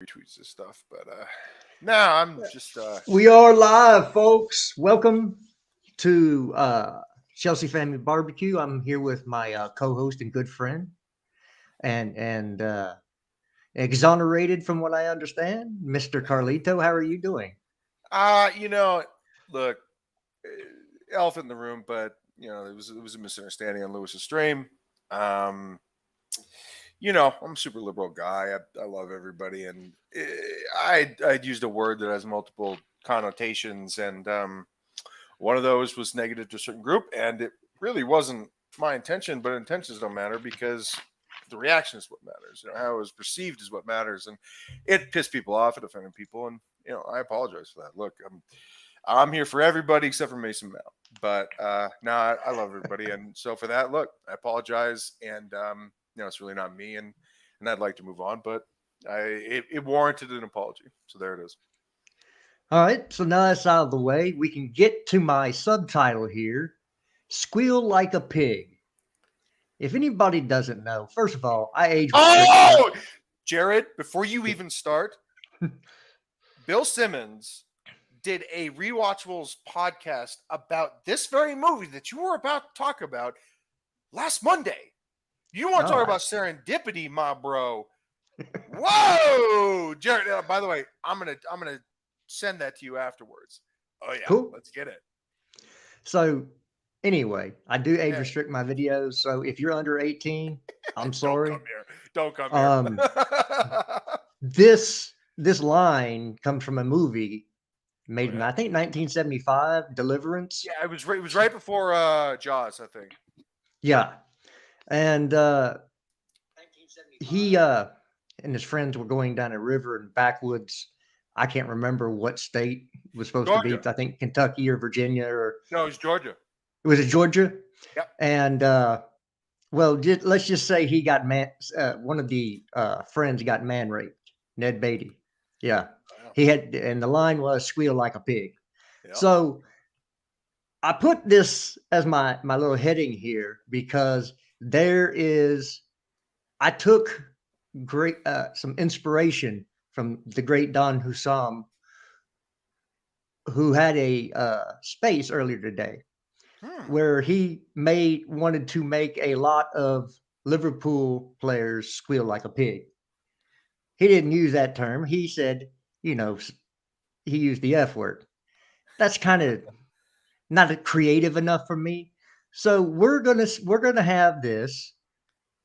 retweets this stuff, but I'm just We are live, folks. Welcome to Chelsea Family BBQ. I'm here with my co-host and good friend, and exonerated from what I understand, Mr. Carlito. How are you doing? you know, look, elephant in the room, but it was a misunderstanding on Lewis's stream. Um, I'm a super liberal guy. I love everybody, and I'd used a word that has multiple connotations, and one of those was negative to a certain group, and it really wasn't my intention. But intentions don't matter because the reaction is what matters. How it was perceived is what matters, and it pissed people off. It offended people, and I apologize for that. Look, I'm here for everybody except for Mason Mount. But no, I love everybody, and so for that, look, I apologize, and it's really not me, and I'd like to move on, but it warranted an apology, so there it is. All right, so now that's out of the way, we can get to my subtitle here: "Squeal Like a Pig." If anybody doesn't know, first of all, I age restrict. Oh, Jared, before you even start, Bill Simmons did a Rewatchables podcast about this very movie that you were about to talk about last Monday. You want to talk about serendipity, my bro? Whoa, Jared! By the way, I'm gonna send that to you afterwards. Oh yeah, Cool. Let's get it. So anyway, I do age restrict my videos. So if you're under 18, I'm sorry. Don't come here. This line comes from a movie made in I think 1975, Deliverance. Yeah, it was right before Jaws, I think. Yeah, and he and his friends were going down a river in backwoods. I can't remember what state it was supposed to be. I think Kentucky or Virginia or no, it was Georgia. It was Georgia. Yep. And well, let's just say he got one of the friends got man raped. Ned Beatty. Yeah. Wow. He had, and the line was "squeal like a pig." Yep. So I put this as my little heading here because I took some inspiration from the great Don Hussam, who had a space earlier today where he wanted to make a lot of Liverpool players squeal like a pig. He didn't use that term. He said, he used the F word. That's kind of not creative enough for me. So we're gonna have this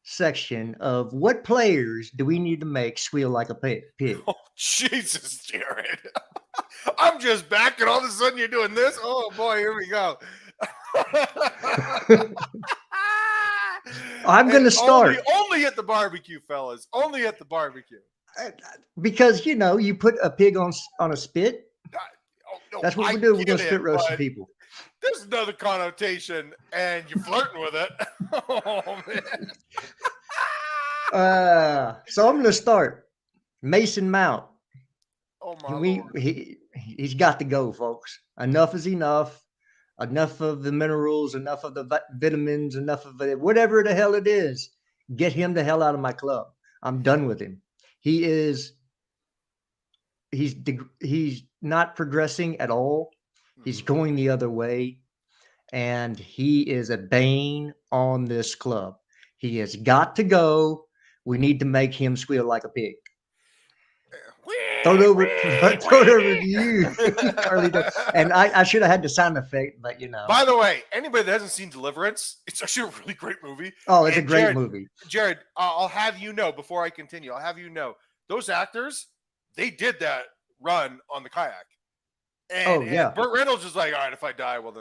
section of what players do we need to make squeal like a pig. Oh, Jesus, Jared. I'm just back, and all of a sudden you're doing this. Oh boy, here we go. I'm going to start. Only at the barbecue, fellas. Only at the barbecue. Because, you put a pig on a spit. No, that's what we do. We're going to spit roast some people. There's another connotation, and you're flirting with it. Oh, man. So I'm going to start. Mason Mount. Oh, my Lord. He's got to go, folks. Enough is enough. Enough of the minerals, enough of the vitamins, enough of it, whatever the hell it is. Get him the hell out of my club. I'm done with him. He's not progressing at all. He's going the other way, and he is a bane on this club. He has got to go. We need to make him squeal like a pig. Throw it over to you, Carlito. And I should have had the sound effect, but By the way, anybody that hasn't seen Deliverance, it's actually a really great movie. Oh, it's a great movie. Jared, I'll have you know, before I continue, those actors, they did that run on the kayak. And Burt Reynolds is like, all right, if I die, well,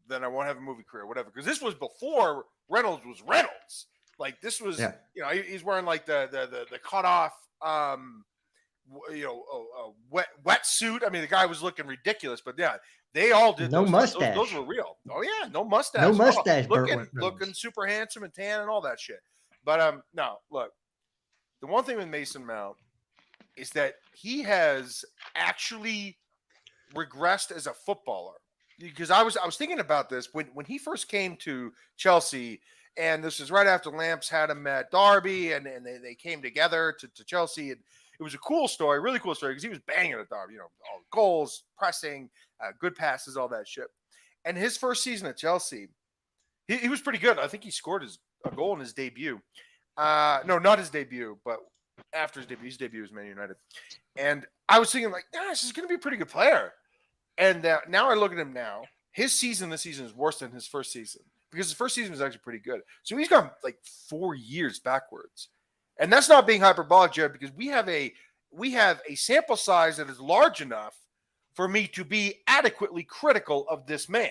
then I won't have a movie career, whatever. Because this was before Reynolds was Reynolds. Like, this was, he's wearing like the cut off, wetsuit. I mean, the guy was looking ridiculous, but yeah, they all did. No mustache. Those were real. Oh yeah, no mustache. No mustache. Looking super handsome and tan and all that shit. But no, look, the one thing with Mason Mount is that he has actually regressed as a footballer. Because I was thinking about this when he first came to Chelsea, and this is right after Lamps had him at Derby, and they came together to Chelsea. And It was a cool story, really cool story, because he was banging at Derby, all goals, pressing, good passes, all that shit. And his first season at Chelsea, he was pretty good. I think he scored a goal in his debut. No, not his debut, but after his debut. His debut was Man United. And I was thinking, like, this is going to be a pretty good player. And now I look at him now. His season this season is worse than his first season, because his first season was actually pretty good. So he's gone like 4 years backwards. And that's not being hyperbolic, Jared, because we have a sample size that is large enough for me to be adequately critical of this man.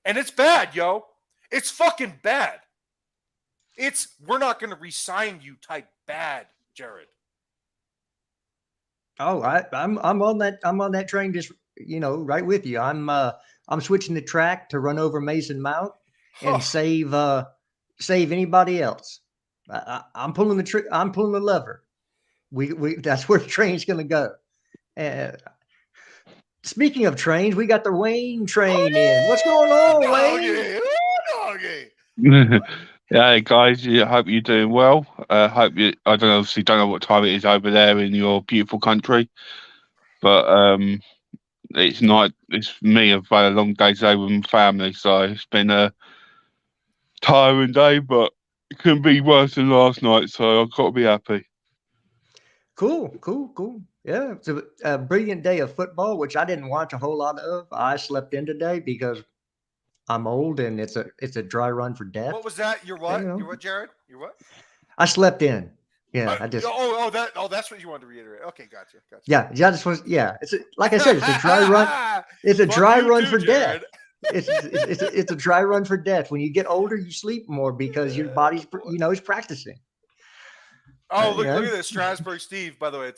And it's bad, yo. It's fucking bad. We're not going to re-sign you type bad, Jared. Oh, I'm on that train, just right with you. I'm switching the track to run over Mason Mount and save anybody else. I'm pulling the lever. We that's where the train's going to go. Speaking of trains, we got the Wayne train in. What's going on, Wayne? Doggy. Yeah, guys. I hope you're doing well. Obviously don't know what time it is over there in your beautiful country, but it's not. It's me. I've had a long day today with my family, so it's been a tiring day, but it couldn't be worse than last night. So I've got to be happy. Cool. Yeah, it's a brilliant day of football, which I didn't watch a whole lot of. I slept in today because I'm old and it's a dry run for death. What was that? You're what? You're what, Jared? You're what? I slept in. Yeah, I just. That's what you wanted to reiterate. Okay, gotcha. Yeah, It's like I said, it's a dry run. It's a dry run for death. It's a dry run for death. When you get older, you sleep more because your body's is practicing. Oh, look at this, Strasburg Steve. By the way,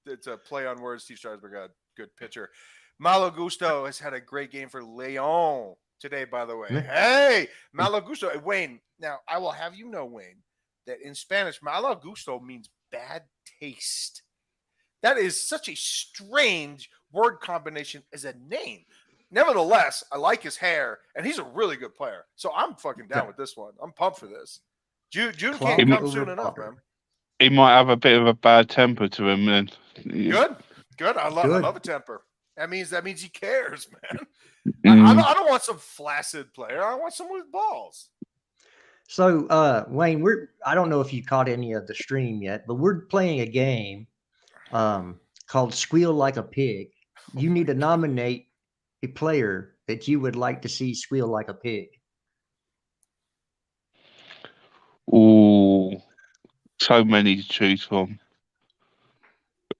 it's a play on words. Steve Strasburg, a good pitcher. Malo Gusto has had a great game for Leon today, by the way. Hey, Malo Gusto. Wayne, now I will have you know, Wayne, that in Spanish, Malo Gusto means bad taste. That is such a strange word combination as a name. Nevertheless, I like his hair, and he's a really good player. So I'm fucking down with this one. I'm pumped for this. June can't come soon enough, man. He might have a bit of a bad temper to him, then. Good. I love a temper. That means he cares, man. I don't want some flaccid player. I want someone with balls. So, Wayne, I don't know if you caught any of the stream yet, but we're playing a game called Squeal Like a Pig. You need to nominate a player that you would like to see squeal like a pig. Ooh, so many to choose from.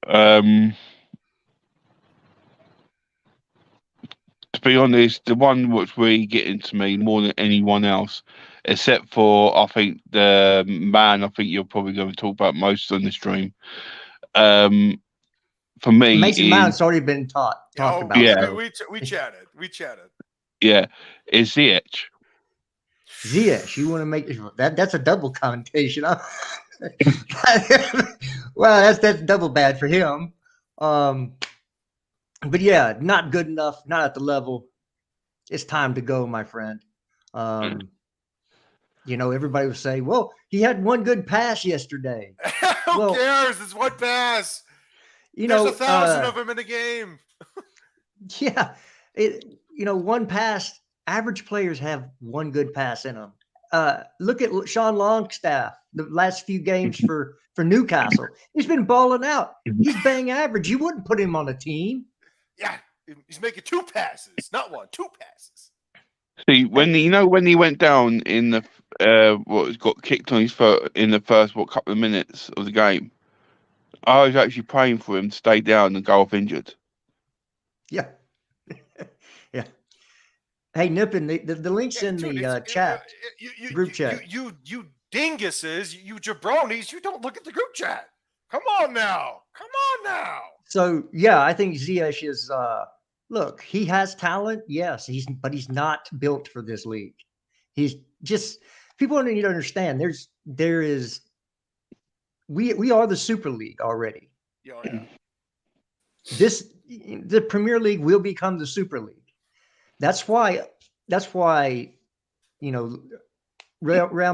To be honest, the one which really getting to me more than anyone else, except for I think the man I think you're probably going to talk about most on the stream. For me, Mason Mount's already been talked about. Yeah, we chatted. Yeah, is Ziyech. Ziyech, you want to make that's a double connotation. Well, that's double bad for him. But yeah, not good enough, not at the level. It's time to go, my friend. Everybody would say, well, he had one good pass yesterday. Who cares? It's one pass. There's 1,000 of them in a game. Yeah. One pass, average players have one good pass in them. Look at Sean Longstaff, the last few games for Newcastle. He's been balling out. He's bang average. You wouldn't put him on a team. Yeah, he's making two passes, not one, two passes. See, when he went down in the got kicked on his foot in the first couple of minutes of the game, I was actually praying for him to stay down and go off injured. Yeah. Yeah. Hey, Nippin, the link's in the chat, group chat. You dinguses, you jabronis, you don't look at the group chat. Come on now. So, yeah, I think Ziyech is, look, he has talent, yes, but he's not built for this league. He's just, people need to understand, we are the Super League already. Yeah. The Premier League will become the Super League. That's why Real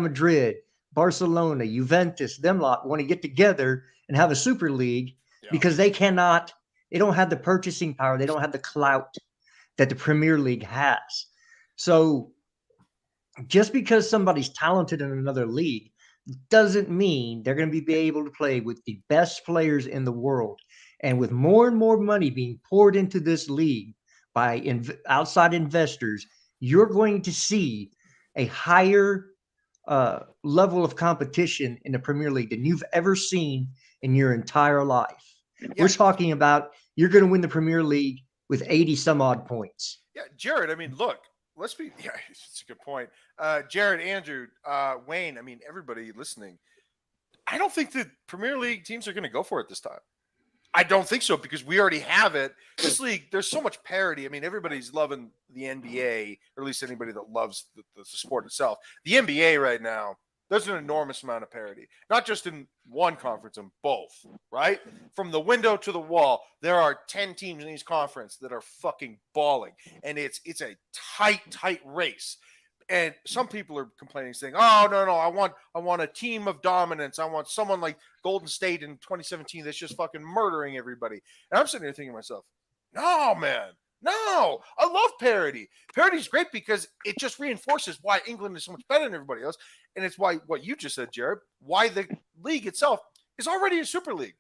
Madrid, Barcelona, Juventus, them lot want to get together and have a super league because they don't have the purchasing power. They don't have the clout that the Premier League has. So just because somebody's talented in another league doesn't mean they're going to be able to play with the best players in the world. And with more and more money being poured into this league by outside investors, you're going to see a higher level of competition in the Premier League than you've ever seen in your entire life. Yeah. We're talking about you're going to win the Premier League with 80 some odd points. Yeah, Jared, I mean, look, it's a good point. Jared, Andrew, Wayne, I mean, everybody listening, I don't think the Premier League teams are going to go for it this time. I don't think so because we already have it. This league, there's so much parity. I mean, everybody's loving the NBA, or at least anybody that loves the sport itself. The NBA right now, there's an enormous amount of parity, not just in one conference, in both, right? From the window to the wall, there are 10 teams in each conference that are fucking balling, and it's a tight race. And some people are complaining, saying, "Oh no, I want a team of dominance. I want someone like Golden State in 2017 that's just fucking murdering everybody." And I'm sitting here thinking to myself, "No, man, no. I love parity. Parity is great because it just reinforces why England is so much better than everybody else, and it's why what you just said, Jared, why the league itself is already a super league.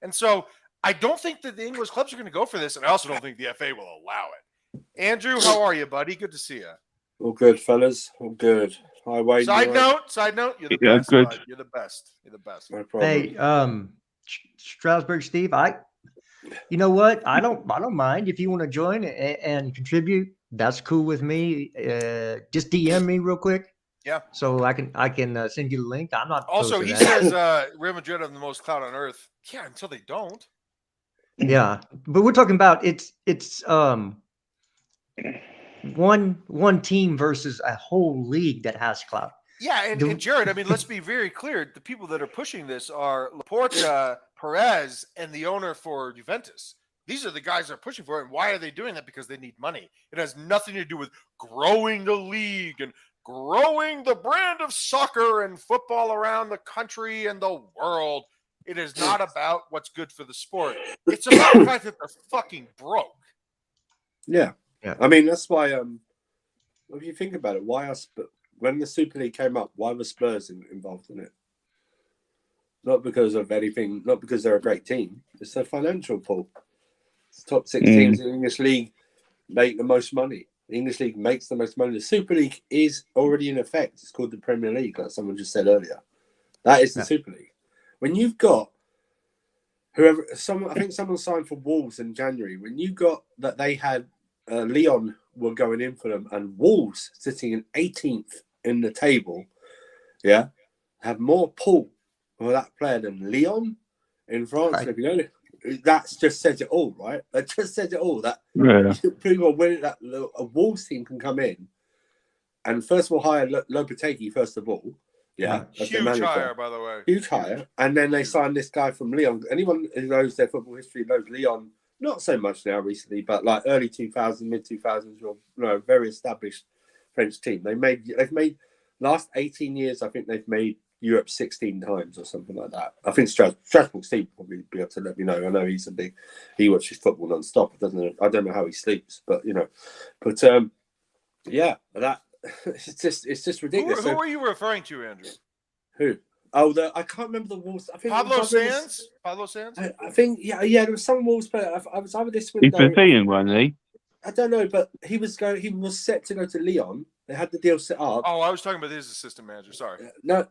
And so I don't think that the English clubs are going to go for this, and I also don't think the FA will allow it. Andrew, how are you, buddy? Good to see you." All good, fellas. All good. Hi, Wayne. Side note, you're the best. Good. Bud. You're the best. No problem. Hey, Strasburg Steve, you know what? I don't mind if you want to join and contribute. That's cool with me. Just DM me real quick. Yeah. So I can send you the link. I'm not. Also, he says Real Madrid have the most clout on earth. Yeah, until they don't. Yeah, but we're talking about it's one team versus a whole league that has clout. Yeah, and Jared, I mean, let's be very clear. The people that are pushing this are Laporta, Perez, and the owner for Juventus. These are the guys that are pushing for it. And why are they doing that? Because they need money. It has nothing to do with growing the league and growing the brand of soccer and football around the country and the world. It is not about what's good for the sport. It's about the fact that they're fucking broke. Yeah. I mean, that's why, if you think about it, when the Super League came up, why were Spurs involved in it? Not because of anything, not because they're a great team. It's a financial pool. It's top 6 teams in the English League make the most money. The English League makes the most money. The Super League is already in effect. It's called the Premier League, like someone just said earlier. That is the Super League. When you've got I think someone signed for Wolves in January. When you got that they had Lyon were going in for them, and Wolves sitting in 18th in the table, have more pull for that player than Lyon in France. Right. If you know, that just says it all, right? That just says it all. That people when that a Wolves team can come in and first of all hire Lopetegui first of all. Yeah, huge hire, by the way. Huge hire, and then they signed this guy from Lyon. Anyone who knows their football history knows Lyon. Not so much now recently, but like early 2000s, mid 2000s, very established French team. They've made last 18 years. I think they've made Europe 16 times or something like that. I think Strasbourg Steve will probably be able to let me know. I know he watches football non-stop. I don't know how he sleeps, but that it's just ridiculous. Who are you referring to, Andrew? Who? Oh, I can't remember the Wolves. I think Pablo Sanz. I think there was some Wolves player. I was over this window. He's Brazilian, wasn't he? I don't know, but he was set to go to Lyon. They had the deal set up. Oh, I was talking about his assistant manager. Sorry. No,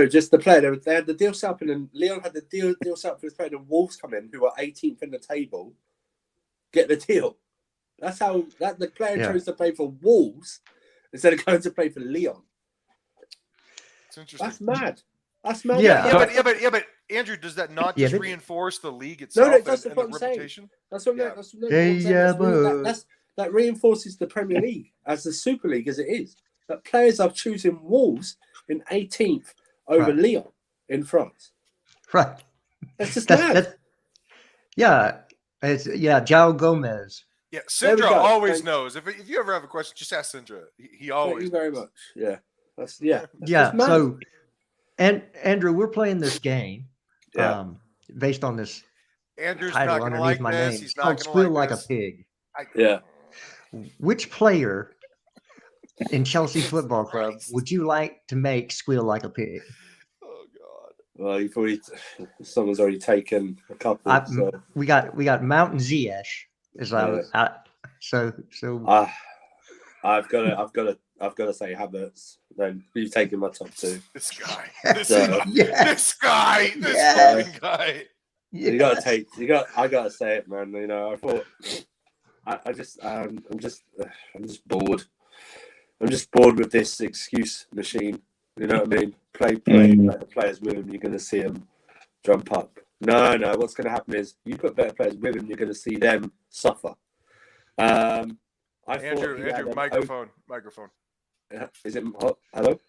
just the player. They had the deal set up, and then Lyon had the deal set up for his player. And Wolves come in, who are 18th in the table, get the deal. That's how the player chose to play for Wolves instead of going to play for Lyon. It's interesting. That's mad. That's mad. Yeah, but Andrew, does that not just reinforce the league itself and the reputation? That's what I'm saying. That reinforces the Premier League as the Super League as it is. That players are choosing Wolves in 18th over Lyon in France. Right. That's just mad. João Gomez. Yeah, Sindra always knows. If you ever have a question, just ask Sindra. He always. Thank you very much. Yeah. That's mad. So And Andrew, we're playing this game Yeah. based on this Andrew's title not going to underneath like my this. name. He's It's not called going to Squeal like Like a this. Pig. Yeah. Which player in Chelsea Football Club Christ. would you like to make squeal like a pig? Oh God. Well, you've already someone's already taken a couple. So We got Mount Ziyech. I've got to say Havertz. Then you've taken my top two. This guy. Yes. This fucking guy. Yes. I gotta say it, man. You know, I thought I'm just bored. I'm just bored with this excuse machine. You know what I mean? Play, let the players move, and you're gonna see them jump up. No. What's gonna happen is you put better players with them, you're gonna see them suffer. Andrew, microphone. Is it hot? Hello?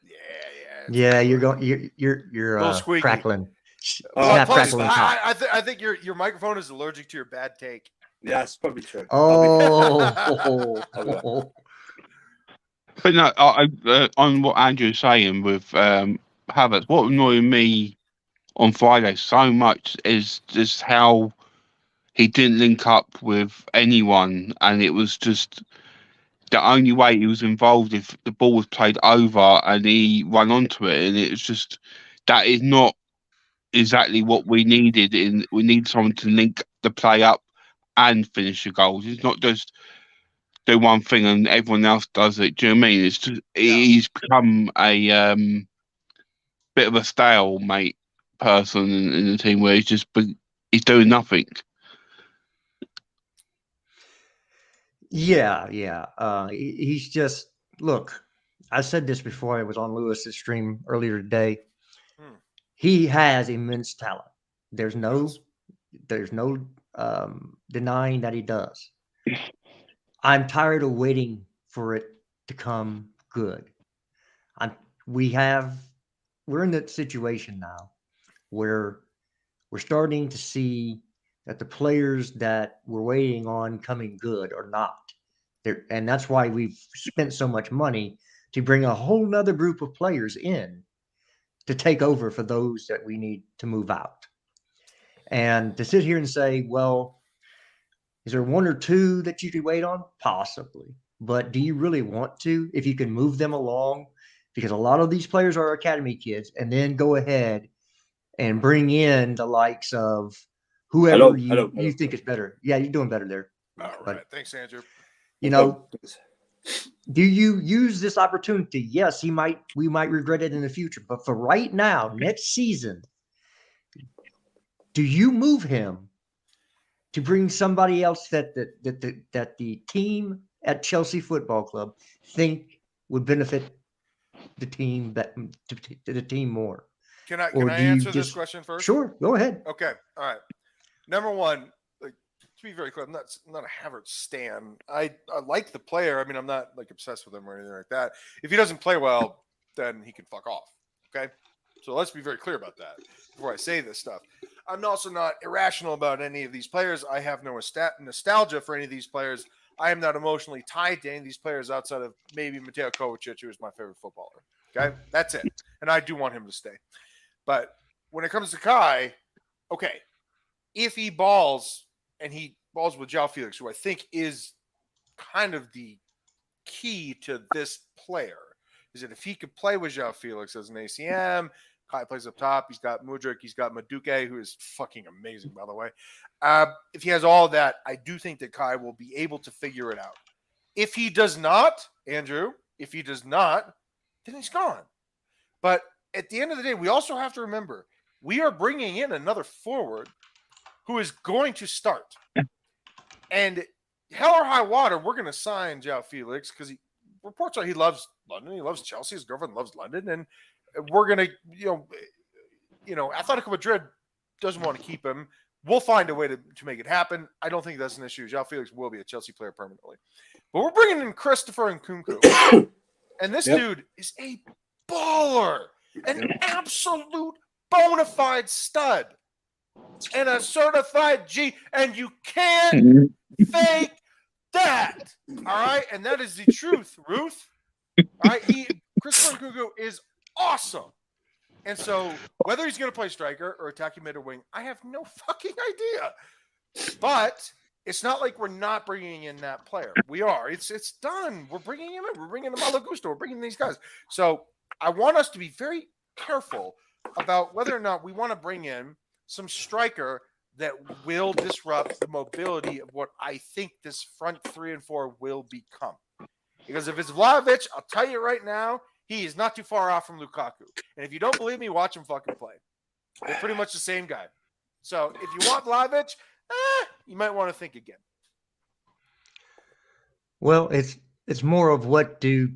Yeah. You're little squeaky. crackling. Oh, Plus, crackling hot. I think your microphone is allergic to your bad take. Yeah, that's probably true. Oh. But no, on what Andrew's saying with Havertz, what annoyed me on Friday so much is just how he didn't link up with anyone, and it was just the only way he was involved if the ball was played over and he ran onto it, and it was just that is not exactly what we needed. We need someone to link the play up and finish the goals. It's not just do one thing and everyone else does it. Do you know what I mean? It's just he's become a bit of a stalemate person in the team where he's doing nothing. Yeah. He's just look. I said this before. I was on Lewis's stream earlier today. He has immense talent. There's no denying that he does. I'm tired of waiting for it to come good. We're in that situation now where we're starting to see that the players that we're waiting on coming good are not there. And that's why we've spent so much money to bring a whole nother group of players in to take over for those that we need to move out. And to sit here and say, well, is there one or two that you could wait on? Possibly. But do you really want to if you can move them along? Because a lot of these players are academy kids, and then go ahead and bring in the likes of whoever you think is better. Yeah, you're doing better there. All right. Thanks, Andrew. You know, do you use this opportunity? Yes, we might regret it in the future. But for right now, next season, do you move him to bring somebody else that the team at Chelsea Football Club think would benefit the team the team more? Can I answer this question first? Sure, go ahead. Okay, all right. Number one, like, to be very clear, I'm not a Havertz stan. I like the player. I mean, I'm not like obsessed with him or anything like that. If he doesn't play well, then he can fuck off. Okay, so let's be very clear about that before I say this stuff. I'm also not irrational about any of these players. I have no nostalgia for any of these players. I am not emotionally tied to any of these players outside of maybe Mateo Kovacic, who is my favorite footballer. Okay, that's it. And I do want him to stay. But when it comes to Kai, okay, if he balls and he balls with João Felix, who I think is kind of the key to this player, is that if he could play with João Felix as an ACM, Kai plays up top. He's got Mudryk. He's got Madueke, who is fucking amazing, by the way. If he has all of that, I do think that Kai will be able to figure it out. If he does not, Andrew, then he's gone. But at the end of the day, we also have to remember we are bringing in another forward who is going to start. And hell or high water, we're going to sign João Felix because reports are he loves London. He loves Chelsea. His girlfriend loves London. And we're going to, Atletico Madrid doesn't want to keep him. We'll find a way to make it happen. I don't think that's an issue. João Felix will be a Chelsea player permanently. But we're bringing in Christopher Nkunku. And this dude is a baller. An absolute bona fide stud. And a certified G. And you can't fake that. All right? And that is the truth, Ruth. All right? Christopher Nkunku is awesome. And so whether he's going to play striker or attacking mid or wing, I have no fucking idea. But it's not like we're not bringing in that player. We are. It's done. We're bringing him in. We're bringing in Malo Gusto. We're bringing these guys. So I want us to be very careful about whether or not we want to bring in some striker that will disrupt the mobility of what I think this front 3 and 4 will become. Because if it's Vlahovic, I'll tell you right now, he is not too far off from Lukaku. And if you don't believe me, watch him fucking play. They're pretty much the same guy. So if you want Vlahovic, you might want to think again. Well, it's more of what do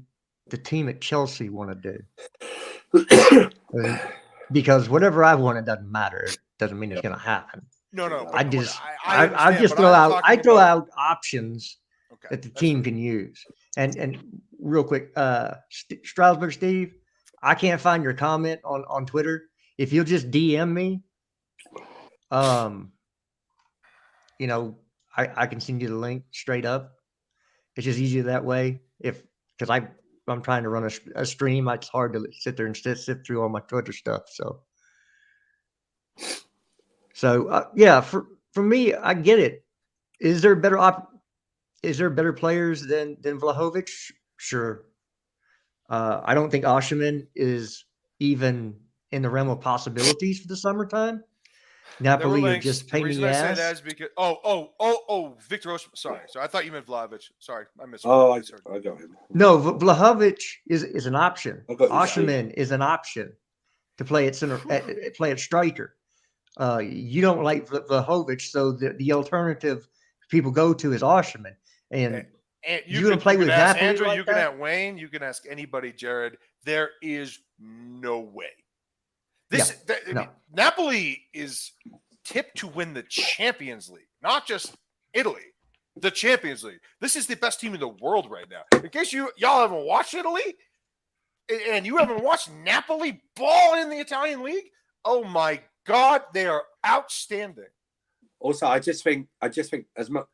the team at Chelsea want to do? Because whatever I want, it doesn't matter. It doesn't mean it's going to happen. No. I just throw out options that the team can use. And real quick, Strasburg Steve, I can't find your comment on Twitter. If you'll just DM me, I can send you the link straight up. It's just easier that way. Because I'm trying to run a stream, it's hard to sit there and sift through all my Twitter stuff. So yeah, for me, I get it. Is there better players than Vlahovic? Sure. I don't think Osimhen is even in the realm of possibilities for the summertime. Napoli are just pain in the ass. I say that is because Victor Osimhen. Sorry, I thought you meant Vlahovic. Sorry, I missed. Oh, I got him. No, Vlahovic is an option. Osimhen is an option to play at center, play at striker. You don't like Vlahovic, so the alternative people go to is Osimhen. And you going to play with ask Napoli Andrew, like you can ask Wayne, you can ask anybody, Jared. There is no way. Napoli is tipped to win the Champions League, not just Italy, the Champions League. This is the best team in the world right now. In case y'all haven't watched Italy and you haven't watched Napoli ball in the Italian league, oh my God, they are outstanding. Also, I just think as much.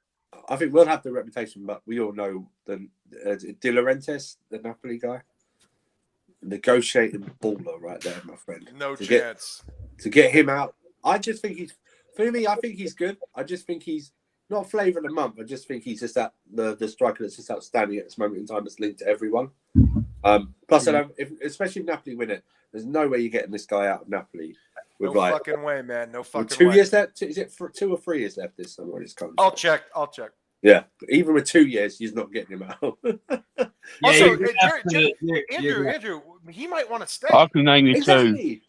I think we'll have the reputation, but we all know the De Laurentiis, the Napoli guy, negotiating baller right there, my friend. No chance to get him out. I just think he's. For me, I think he's good. I just think he's not flavor of the month. I just think he's just the striker that's just outstanding at this moment in time. That's linked to everyone. Plus, especially if Napoli win it, there's no way you're getting this guy out of Napoli. No fucking way, man. No fucking way. 2 years left. Is it for 2 or 3 years left this summer when it's coming? I'll check. Yeah, even with 2 years, he's not getting him out. Also, Andrew, he might want to stay. I can name you two.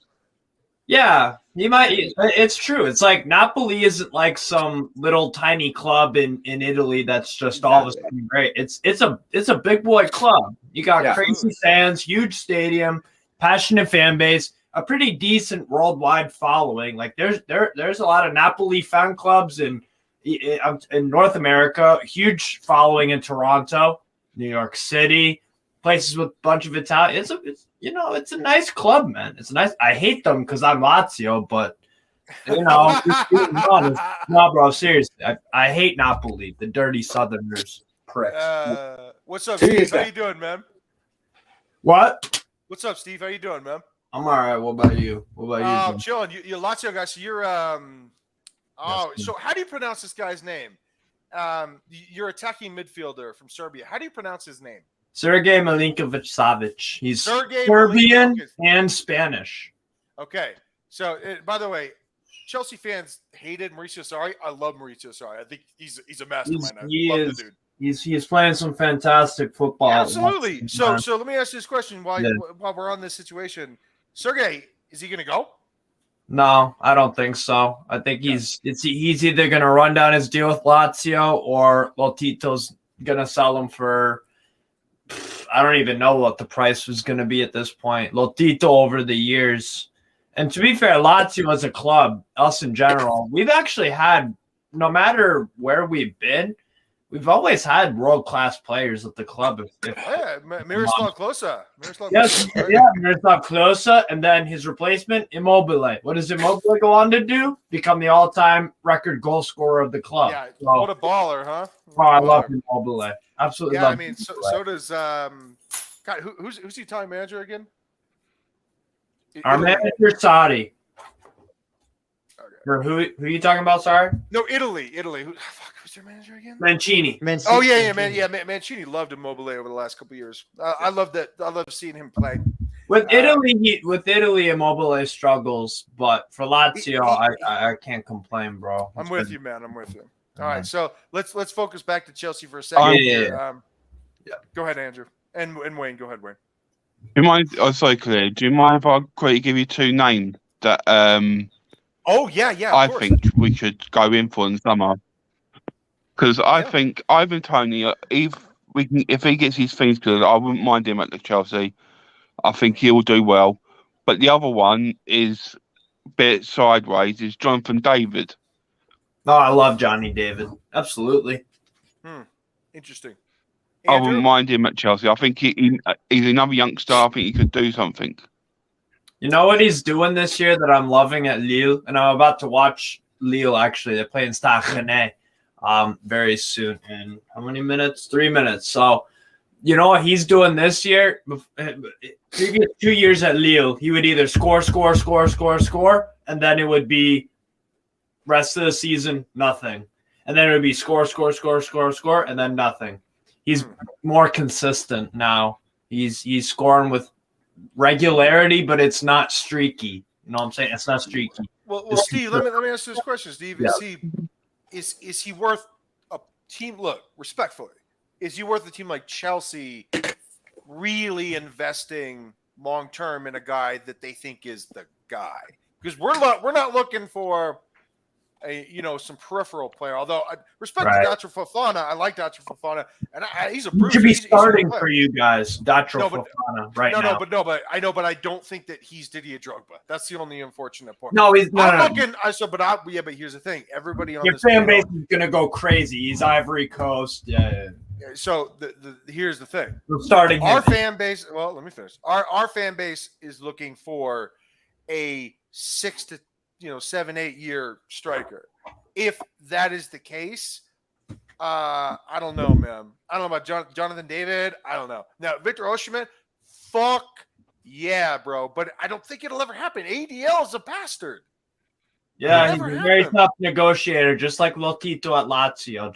Yeah, he might. It's true. It's like Napoli isn't like some little tiny club in Italy that's just all of a sudden great. It's a big boy club. You got crazy fans, huge stadium, passionate fan base, a pretty decent worldwide following. Like there's a lot of Napoli fan clubs in North America, huge following in Toronto, New York City, places with a bunch of Italian. It's a nice club, man. It's nice. I hate them because I'm Lazio, but no, bro, seriously, I hate Napoli, the dirty Southerners, pricks. What's up, Steve? How you doing, man? What? What's up, Steve? How you doing, man? I'm all right. What about you? I'm chilling. You're Lazio guy, so you're so how do you pronounce this guy's name? You're attacking midfielder from Serbia. How do you pronounce his name? Sergej Milinkovic-Savic. He's Sergej Serbian and Spanish. Okay. So, by the way, Chelsea fans hated Mauricio Sarri. I love Mauricio Sarri. I think he's a mastermind. I love the dude. He's playing some fantastic football. Yeah, absolutely. So let me ask you this question while we're on this situation. Sergej, is he going to go? No, I don't think so. I think he's either going to run down his deal with Lazio or Lotito's going to sell him for I don't even know what the price was going to be at this point. Lotito over the years. And to be fair, Lazio as a club, us in general, we've actually had, no matter where we've been, we've always had world-class players at the club. Miroslav Klose. Miroslav Klose, and then his replacement, Immobile. What does Immobile go on to do? Become the all-time record goal scorer of the club. Yeah, what a baller, huh? I love Immobile. Absolutely. Yeah, I mean, so does God. Who's the Italian manager again? Our Italy. manager Saudi. Okay. Or who are you talking about? Sorry, No, Italy. Who's their manager again? Mancini. Oh yeah, Mancini loved Immobile over the last couple of years. I love that. I love seeing him play. With Italy, Immobile struggles, but for Lazio, I can't complain, bro. I'm with you, man. I'm with you. All right, so let's focus back to Chelsea for a second. Yeah. Go ahead, Andrew, and Wayne. Go ahead, Wayne. Do you mind? Oh, sorry, Claire. Do you mind if I quickly give you 2 names that Oh yeah. I think we should go in for in summer? Because I think Ivan Toney, if he gets his things good, I wouldn't mind him at the Chelsea. I think he'll do well. But the other one is a bit sideways. Is Jonathan David? Oh, I love Johnny David. Absolutely. Interesting. I Andrew? wouldn't mind him at Chelsea. I think he's another youngster. I think he could do something. You know what he's doing this year that I'm loving at Lille, and I'm about to watch Lille. Actually, they're playing Stade Rennais very soon. In how many minutes? 3 minutes. So, you know what he's doing this year? Previous 2 years at Lille, he would either score, and then it would be rest of the season nothing, and then it would be score, and then nothing. He's more consistent now. He's scoring with regularity, but it's not streaky. You know what I'm saying? It's not streaky. Well, Steve, let me ask you this question, Steve. Is he worth a team? Look, respectfully, is he worth a team like Chelsea really investing long term in a guy that they think is the guy? Because we're not looking for some peripheral player. Although I respect Dacho Fofana, I like Dacho Fofana, and he's a bruiser. He should be starting for you guys, Dacho Fofana, right now. But I don't think that he's Didier Drogba. That's the only unfortunate part. No, he's not. But here's the thing: everybody on your this fan base is gonna go crazy. He's Ivory Coast. Yeah. So here's the thing: starting our fan base. Well, let me finish. Our fan base is looking for a 6 to 7, 8 year striker. If that is the case, I don't know, man. I don't know about Jonathan David. I don't know. Now, Victor Osimhen, fuck yeah, bro. But I don't think it'll ever happen. ADL is a bastard. Yeah, he's a very tough negotiator, just like Lotito at Lazio.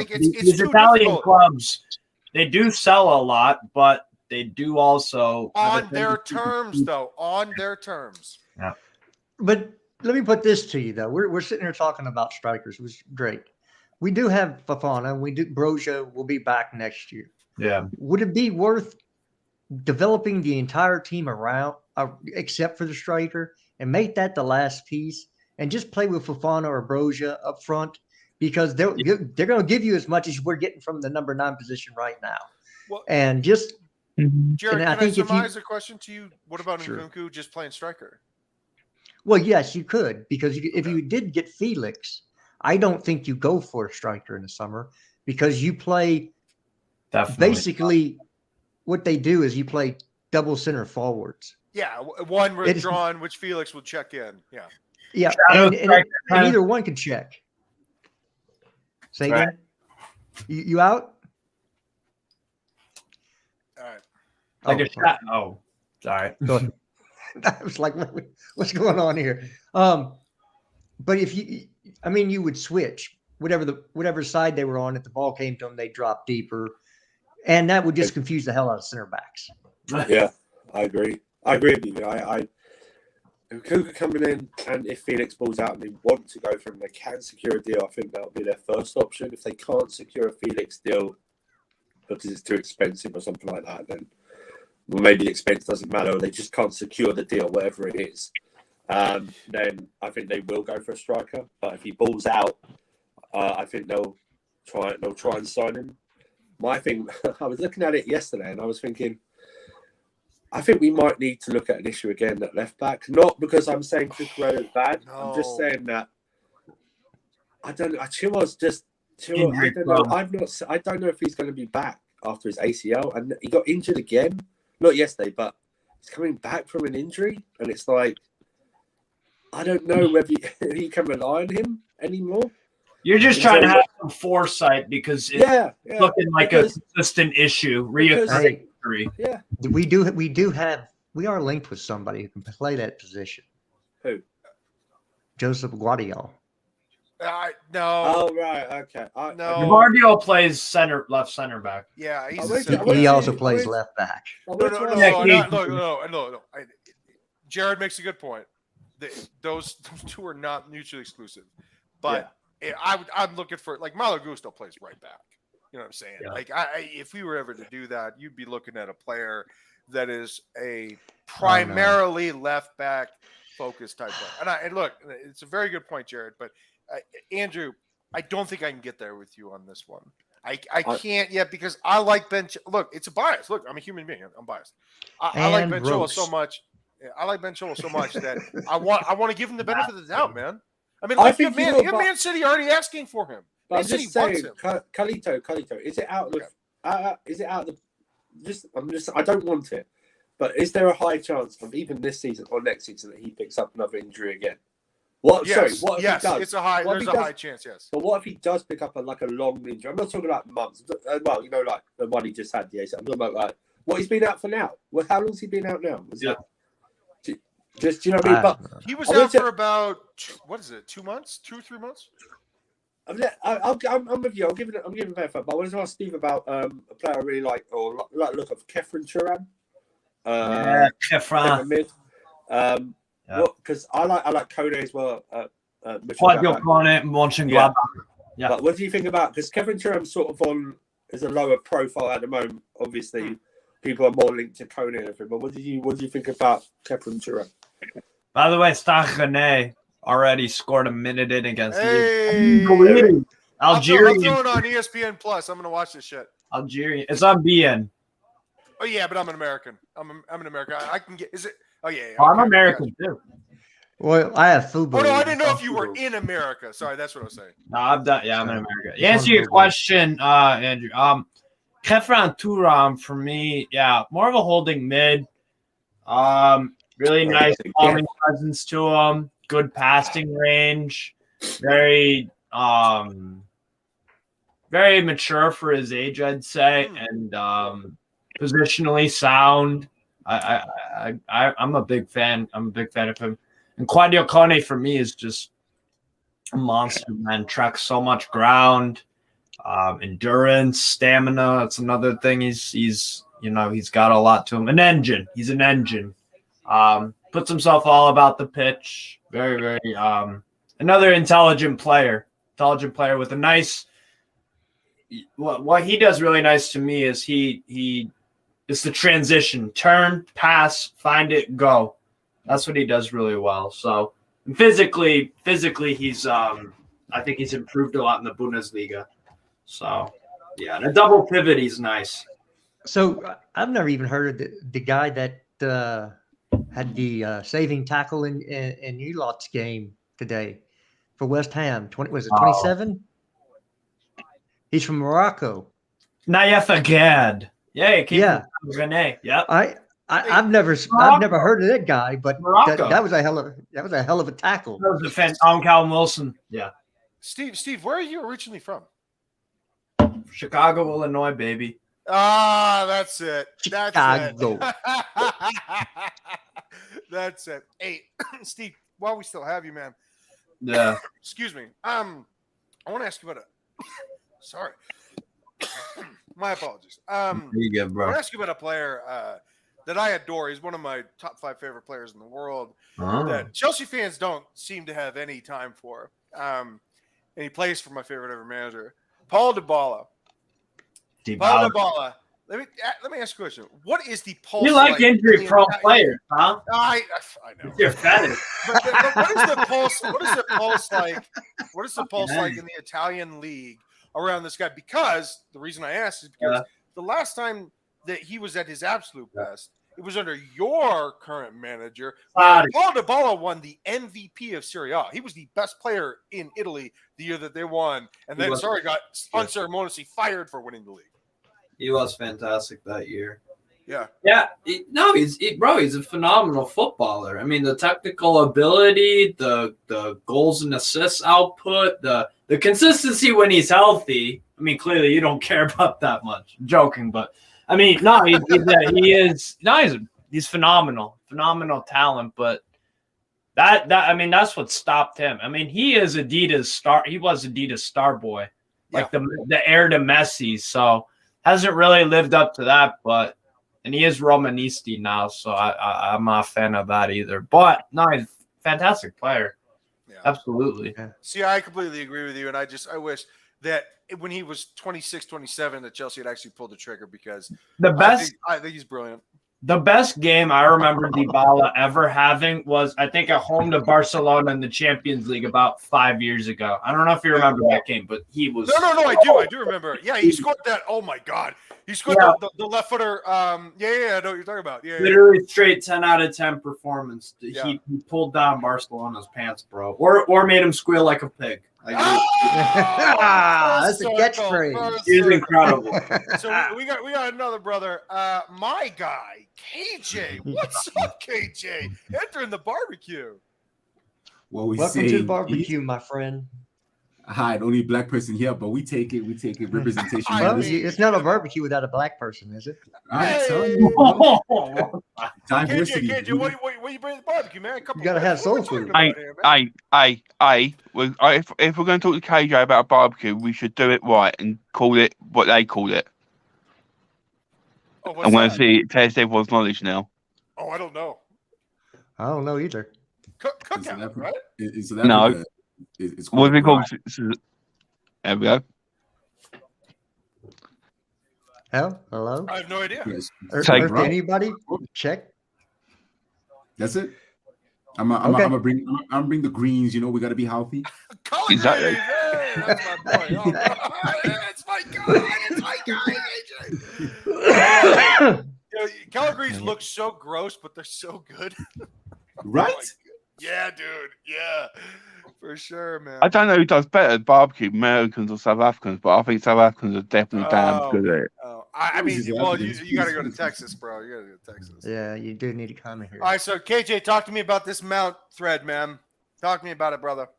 These Italian clubs, they do sell a lot, but they do also on their terms, though. On their terms. Yeah. But let me put this to you, though. We're sitting here talking about strikers, which is great. We do have Fofana. Broja will be back next year. Yeah. Would it be worth developing the entire team around, except for the striker, and make that the last piece, and just play with Fofana or Broja up front? Because they're going to give you as much as we're getting from the number 9 position right now. Well, and just Jared, can I surmise a question to you? What about Nkunku just playing striker? Well, yes, you could, because if you did get Felix, I don't think you go for a striker in the summer, because you play basically what they do is you play double center forwards. Yeah, one withdrawn, which Felix will check in. Yeah. Yeah, and either one can check. Say again? You out? All right. Sorry. Go ahead. I was like, what's going on here? But if you would switch whatever side they were on. If the ball came to them, they drop deeper, and that would just confuse the hell out of center backs. Yeah, I agree. I agree with you. Kuka coming in, and if Felix balls out and they want to go for him, they can secure a deal. I think that'll be their first option. If they can't secure a Felix deal because it's too expensive or something like that, then maybe the expense doesn't matter. Or they just can't secure the deal, whatever it is. Then I think they will go for a striker. But if he balls out, I think they'll try and sign him. My thing, I was looking at it yesterday, and I was thinking, I think we might need to look at an issue again at left back. Not because I'm saying Cucurella is bad. No. I'm just saying that I don't know. Chilwell's just Chilwell. I don't know. I don't know if he's going to be back after his ACL, and he got injured again. Not yesterday, but he's coming back from an injury, and it's like I don't know whether you can rely on him anymore. You're just trying to have some foresight because it's looking like a consistent issue. Yeah, we do have we are linked with somebody who can play that position. Who? Joseph Guardiola. No. Oh right, okay. No. Guardiola plays left center back. Yeah, he's I a went center to- He I also went- plays I went- left back. No. Jared makes a good point. Those two are not mutually exclusive. But I'm looking for, like, Malo Gusto plays right back. You know what I'm saying? Yeah. Like, if we were ever to do that, you'd be looking at a player that is a primarily left back focused type player. And look, it's a very good point, Jared. But Andrew, I don't think I can get there with you on this one. I can't yet because I like Ben. Look, it's a bias. Look, I'm a human being. I'm biased. I like Ben Chilwell so much. I like Ben Chilwell so much that I want to give him the benefit of the doubt, man. I mean, like, Man City already asking for him. But I'm Man City just saying, wants him. Calito, is it out of is it out of I don't want it. But is there a high chance of even this season or next season that he picks up another injury again? What if he does? It's a high. There's a high chance. Yes. But what if he does pick up a long injury? I'm not talking about months. Well, like the one he just had. I'm talking about like what he's been out for now. Well, how long's he been out now? Do you know what I mean? But he was out for about 2 months, 2-3 months. I'm with you. I'm giving fair fight. But I wanted to ask Steve about a player I really like or like look of Kefren Turan. Kefren. Mid. Because I like Kone as well. Quite good on it, Mönchengladbach. Yeah. But what do you think about? Because Kevin Turan sort of is a lower profile at the moment. Obviously, people are more linked to Kone and everything. But what do you think about Kevin Turan? By the way, Stachane already scored a minute in against Algeria. Algerian. I'm throwing on ESPN Plus. I'm gonna watch this shit. Algerian. It's on BN. Oh yeah, but I'm an American. I'm an American. I can get. Is it? Oh yeah. I'm American too. Well, I have food. Oh no, I didn't know if you were in America. Sorry, that's what I was saying. No, I'm done. Yeah, I'm in America. To answer your question, Andrew. Kefren Turan for me, more of a holding mid. Really nice calming presence to him. Good passing range. Very mature for his age, I'd say, and positionally sound. I'm a big fan. I'm a big fan of him. And Quadio Kone for me is just a monster, man. Tracks so much ground, endurance, stamina. That's another thing. He's got a lot to him. An engine. He's an engine. Puts himself all about the pitch. Very, very another intelligent player. Intelligent player with a nice. What he does really nice to me is it's the transition, turn, pass, find it, go. That's what he does really well. So physically, he's I think he's improved a lot in the Bundesliga. So and a double pivot, he's nice. So I've never even heard of the guy that had the saving tackle in Ulot's game today for West Ham. 27? He's from Morocco. Nayef Agad. Yeah, he came from Rennes. Yeah. I've never heard of that guy, but that was a hell of a tackle. That was a fan. Callum Wilson. Yeah. Steve, where are you originally from? Chicago, Illinois, baby. Ah, that's it. Chicago. That's it. Hey, Steve, while we still have you, man. Yeah. Excuse me. I want to ask you about sorry. My apologies. You good, bro. I want to ask you about a player that I adore. He's one of my top 5 favorite players in the world that Chelsea fans don't seem to have any time for. And he plays for my favorite ever manager, Paul Dybala. Paul Dybala. Let me ask you a question. What is the pulse? You like injury-prone players, huh? I know. You're fetish. But what is the pulse? What is the pulse like? What is the pulse like in the Italian league around this guy? Because the reason I asked is because the last time that he was at his absolute best, it was under your current manager. Paul Dybala won the MVP of Serie A. He was the best player in Italy the year that they won, and then got unceremoniously fired for winning the league. He was fantastic that year. Yeah. Yeah. He's a phenomenal footballer. I mean, the technical ability, the goals and assists output, the consistency when he's healthy. I mean, clearly you don't care about that much. I'm joking, but I mean, he's he's phenomenal talent, but that's what stopped him. I mean, he is Adidas star. He was Adidas star boy, like the heir to Messi. So hasn't really lived up to that, and he is Romanisti now. So I'm not a fan of that either. But no, he's a fantastic player. Yeah. Absolutely. Yeah. See, I completely agree with you, and I wish that when he was 26, 27, that Chelsea had actually pulled the trigger, because I think he's brilliant. The best game I remember Dybala ever having was, I think, at home to Barcelona in the Champions League about 5 years ago. I don't know if you remember that game, but he was. No, I do remember. Yeah, he scored that. Oh my God, he scored the left footer. I know what you're talking about. Yeah, literally straight 10 out of 10 performance. He pulled down Barcelona's pants, bro, or made him squeal like a pig. That's a catchphrase. He's incredible. So we got another brother, my guy KJ. What's up, KJ? Entering the barbecue. Well, welcome to the barbecue, my friend. Hi, the only black person here, but we take it representation. Well, it's not a barbecue without a black person, is it? Diversity. KJ, what you bring to the barbecue, man? You gotta have soul food. If we're going to talk to KJ about a barbecue, we should do it right and call it what they call it. I'm going to see test everyone's knowledge now. Oh, I don't know. I don't know either. Cookout, right? No. It's what is it called? There we go. Hello? I have no idea. Yes. Earth anybody? Check. That's it. I'm gonna bring the greens. You know, we gotta be healthy. Exactly. Hey, that's my boy. It's my guy. AJ. Calgary's look so gross, but they're so good. Right? Yeah, dude. Yeah, for sure, man. I don't know who does better, barbecue, Americans or South Africans, but I think South Africans are definitely damn good at it. I mean, well, you got to go to Texas, bro. You got to go to Texas. Yeah, you do need to comment here. All right, so KJ, talk to me about this Mount thread, man. Talk to me about it, brother.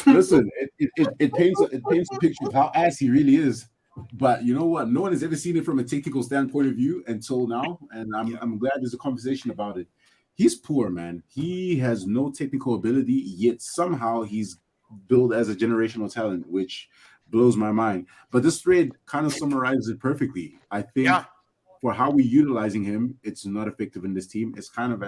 Listen, it paints a picture of how ass he really is. But you know what? No one has ever seen it from a technical standpoint of view until now, and I'm glad there's a conversation about it. He's poor, man. He has no technical ability, yet somehow he's billed as a generational talent, which blows my mind. But this thread kind of summarizes it perfectly. I think for how we're utilizing him, it's not effective in this team. It's kind of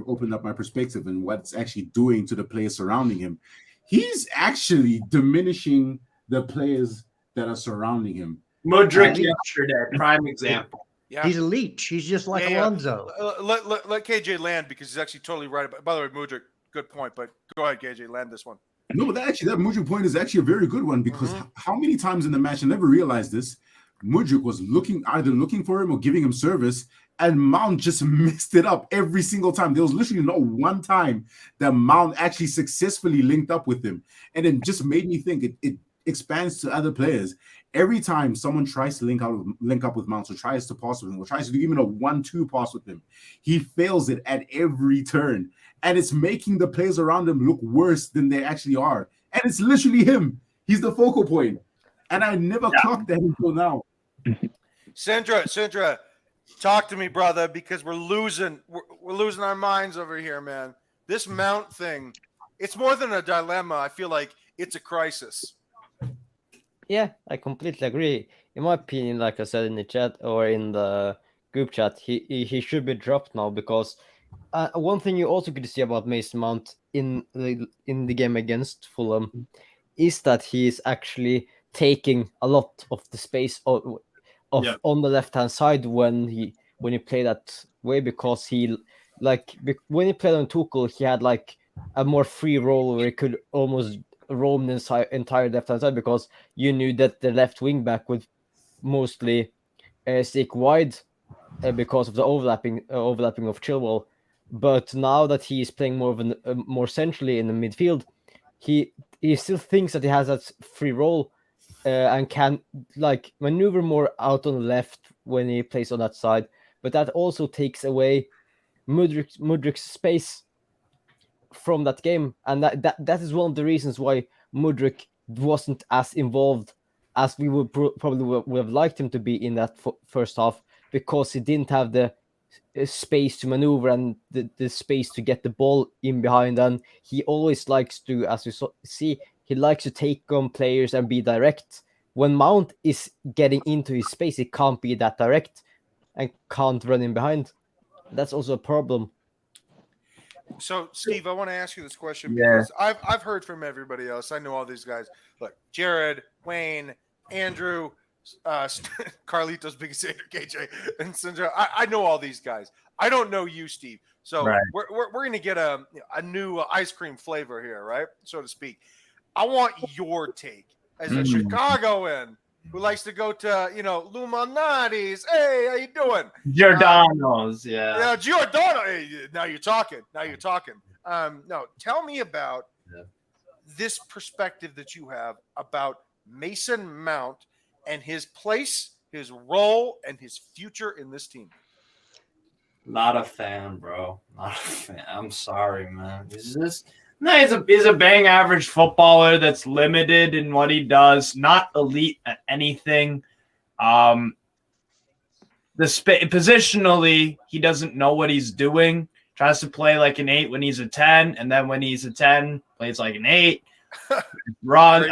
opened up my perspective and what it's actually doing to the players surrounding him. He's actually diminishing the players that are surrounding him. Mudryk yesterday, prime example. Yeah. He's a leech. He's just like Alonso. Let KJ land, because he's actually totally right. By the way, Mudryk, good point. But go ahead, KJ, land this one. No, but that Mudryk point is actually a very good one, because how many times in the match, I never realized this, Mudryk was either looking for him or giving him service, and Mount just messed it up every single time. There was literally not one time that Mount actually successfully linked up with him. And it just made me think it expands to other players. Every time someone tries to link up with Mount, or tries to pass with him, or tries to do even a 1-2 pass with him, he fails it at every turn. And it's making the players around him look worse than they actually are. And it's literally him. He's the focal point. And I never clocked that until now. Sandra, talk to me, brother, because we're losing our minds over here, man. This Mount thing, it's more than a dilemma. I feel like it's a crisis. Yeah, I completely agree. In my opinion, like I said in the chat or in the group chat, he should be dropped now, because one thing you also could see about Mason Mount in the game against Fulham is that he is actually taking a lot of the space on the left hand side when he played that way, because when he played on Tuchel, he had like a more free role where he could almost roam the entire left hand side, because you knew that the left wing back would mostly stick wide because of the overlapping of Chilwell. But now that he is playing more centrally in the midfield, he still thinks that he has that free role and can like maneuver more out on the left when he plays on that side. But that also takes away Mudryk's space from that game, and that is one of the reasons why Mudryk wasn't as involved as we would probably would have liked him to be in that first half, because he didn't have the space to maneuver and the space to get the ball in behind. And he always likes to, as you see, he likes to take on players and be direct. When Mount is getting into his space, he can't be that direct and can't run in behind. That's also a problem. So, Steve, I want to ask you this question Yeah. because I've heard from everybody else. I know all these guys. Look, Jared, Wayne, Andrew, Carlitos, Biggest Hater, KJ, and Sandra. I know all these guys. I don't know you, Steve. So Right. we're going to get a new ice cream flavor here, right, so to speak. I want your take as a Chicagoan who likes to go to, Luminati's. Hey, how you doing? Giordano's, yeah. Yeah, Giordano. Hey, now you're talking. No, tell me about this perspective that you have about Mason Mount and his place, his role, and his future in this team. Not a fan, bro. Not a fan. I'm sorry, man. He's a bang average footballer that's limited in what he does, not elite at anything. Positionally, he doesn't know what he's doing. Tries to play like an 8 when he's a 10, and then when he's a 10, plays like an 8. Run.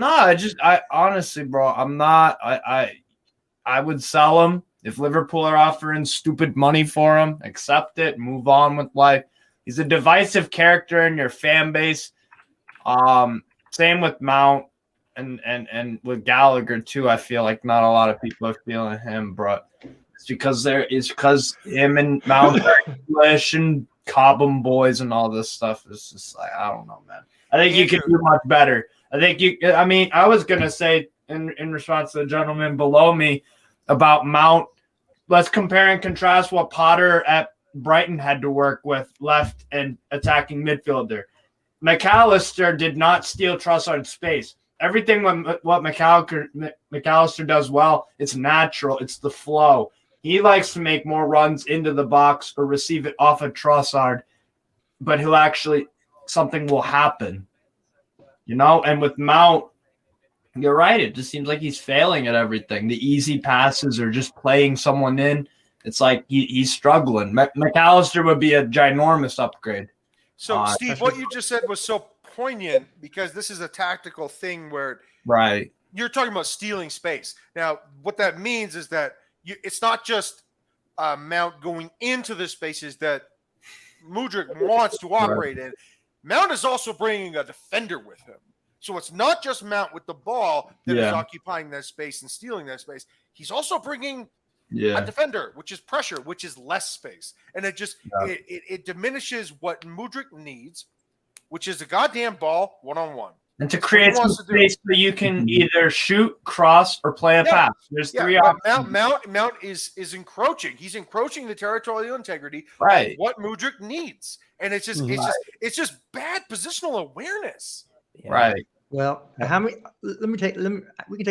I honestly, bro, I'm not. I would sell him if Liverpool are offering stupid money for him. Accept it, move on with life. He's a divisive character in your fan base. Same with Mount and with Gallagher too. I feel like not a lot of people are feeling him, but it's because him and Mount are English and Cobham boys and all this stuff. It's just like, I don't know, man. I think you can do much better. I was gonna say in response to the gentleman below me about Mount. Let's compare and contrast what Potter at Brighton had to work with left and attacking midfielder. McAllister did not steal Trossard's space. Everything what McAllister does well, it's natural. It's the flow. He likes to make more runs into the box or receive it off of Trossard, but something will happen. And with Mount, you're right. It just seems like he's failing at everything. The easy passes or just playing someone in. It's like he's struggling. McAllister would be a ginormous upgrade. So, Steve, what you just said was so poignant because this is a tactical thing where you're talking about stealing space. Now, what that means is that it's not just Mount going into the spaces that Mudryk wants to operate in. Mount is also bringing a defender with him. So it's not just Mount with the ball that is occupying that space and stealing that space. He's also bringing a defender, which is pressure, which is less space. And it just it diminishes what Mudryk needs, which is a goddamn ball one-on-one. And to create some space so you can either shoot, cross, or play a pass. There's three options. Mount is encroaching. He's encroaching the territorial integrity of what Mudryk needs. And it's just it's just bad positional awareness. Yeah. Right. Well, we can take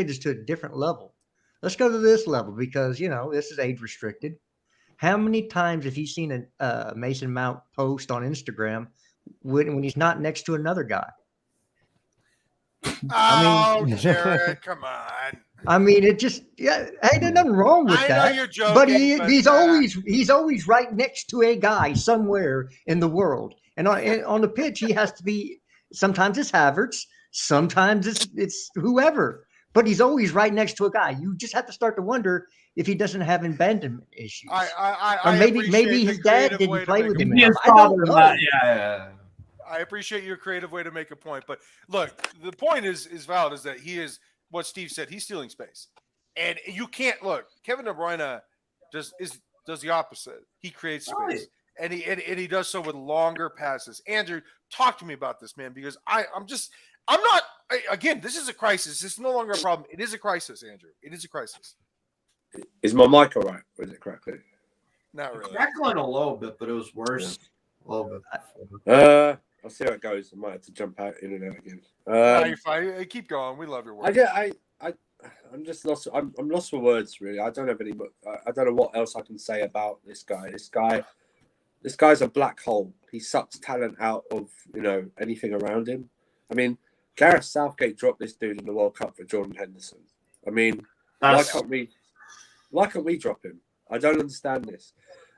this to a different level. Let's go to this level because, this is age restricted. How many times have you seen a Mason Mount post on Instagram when he's not next to another guy? Jared, come on. It just, hey, there's nothing wrong with that. I know you're joking, but he's always right next to a guy somewhere in the world. And on the pitch, he has to be, sometimes it's Havertz, sometimes it's whoever. But he's always right next to a guy. You just have to start to wonder if he doesn't have abandonment issues. Or maybe his dad didn't play with him enough. I don't know. I appreciate your creative way to make a point. But look, the point is valid, is that he is what Steve said. He's stealing space. And you can't look, Kevin De Bruyne does the opposite. He creates space. And he does so with longer passes. Andrew, talk to me about this, man, because again, this is a crisis. This is no longer a problem. It is a crisis, Andrew. It is a crisis. Is my mic all right? Or is it crackling? Not really. Crackling a little bit, but it was worse. A little bit. I'll see how it goes. I might have to jump out in and out again. You're fine. Keep going. We love your work. I'm just lost. I'm lost for words, really. I don't have any. I don't know what else I can say about this guy. This guy's a black hole. He sucks talent out of anything around him. Gareth Southgate dropped this dude in the World Cup for Jordan Henderson. Why can't we drop him? I don't understand this,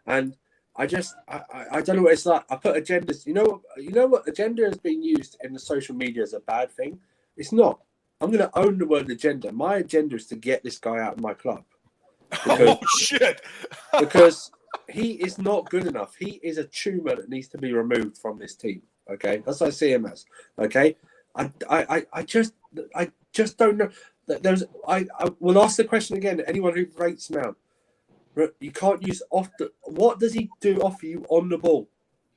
and I don't know what it's like. I put agendas. You know what agenda has been used in the social media as a bad thing. It's not. I'm going to own the word agenda. My agenda is to get this guy out of my club. Oh shit! Because he is not good enough. He is a tumor that needs to be removed from this team. Okay, that's what I see him as. Okay, I just don't know. I will ask the question again to anyone who rates Mount. You can't use off the. What does he do off you on the ball?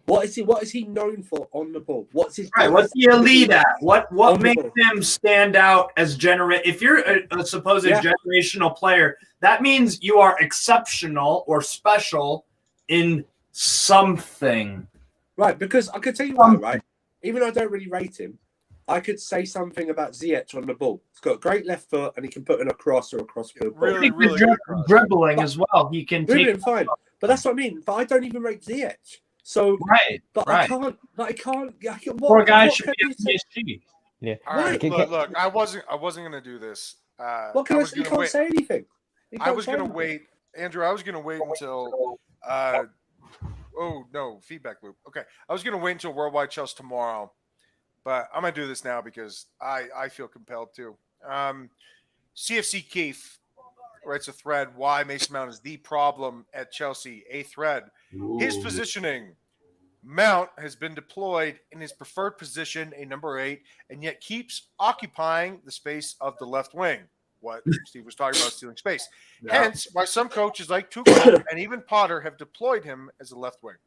What is he known for on the ball? What's his right? What's he elite at? What makes him stand out as If you're a supposed generational player, that means you are exceptional or special in something. Right, because I could tell you why. Right, even though I don't really rate him, I could say something about Ziyech on the ball. He's got a great left foot, and he can put in a cross or a crossfield ball. Really good dribbling as well. He can take fine, but that's what I mean. But I don't even rate Ziyech. So I can't. Poor guy should be at PSG. Yeah. All right, look. I wasn't gonna do this. What can I say? You can't say anything. I was gonna wait, Andrew. I was gonna wait until. Oh no, feedback loop. Okay, I was gonna wait until Worldwide Chelsea tomorrow, but I'm gonna do this now because I feel compelled to. CFC Keefe writes a thread, why Mason Mount is the problem at Chelsea. A thread. His positioning. Mount has been deployed in his preferred position, a number 8, and yet keeps occupying the space of the left wing. What Steve was talking about, stealing space. Yeah. Hence, why some coaches like Tuchel and even Potter have deployed him as a left wing.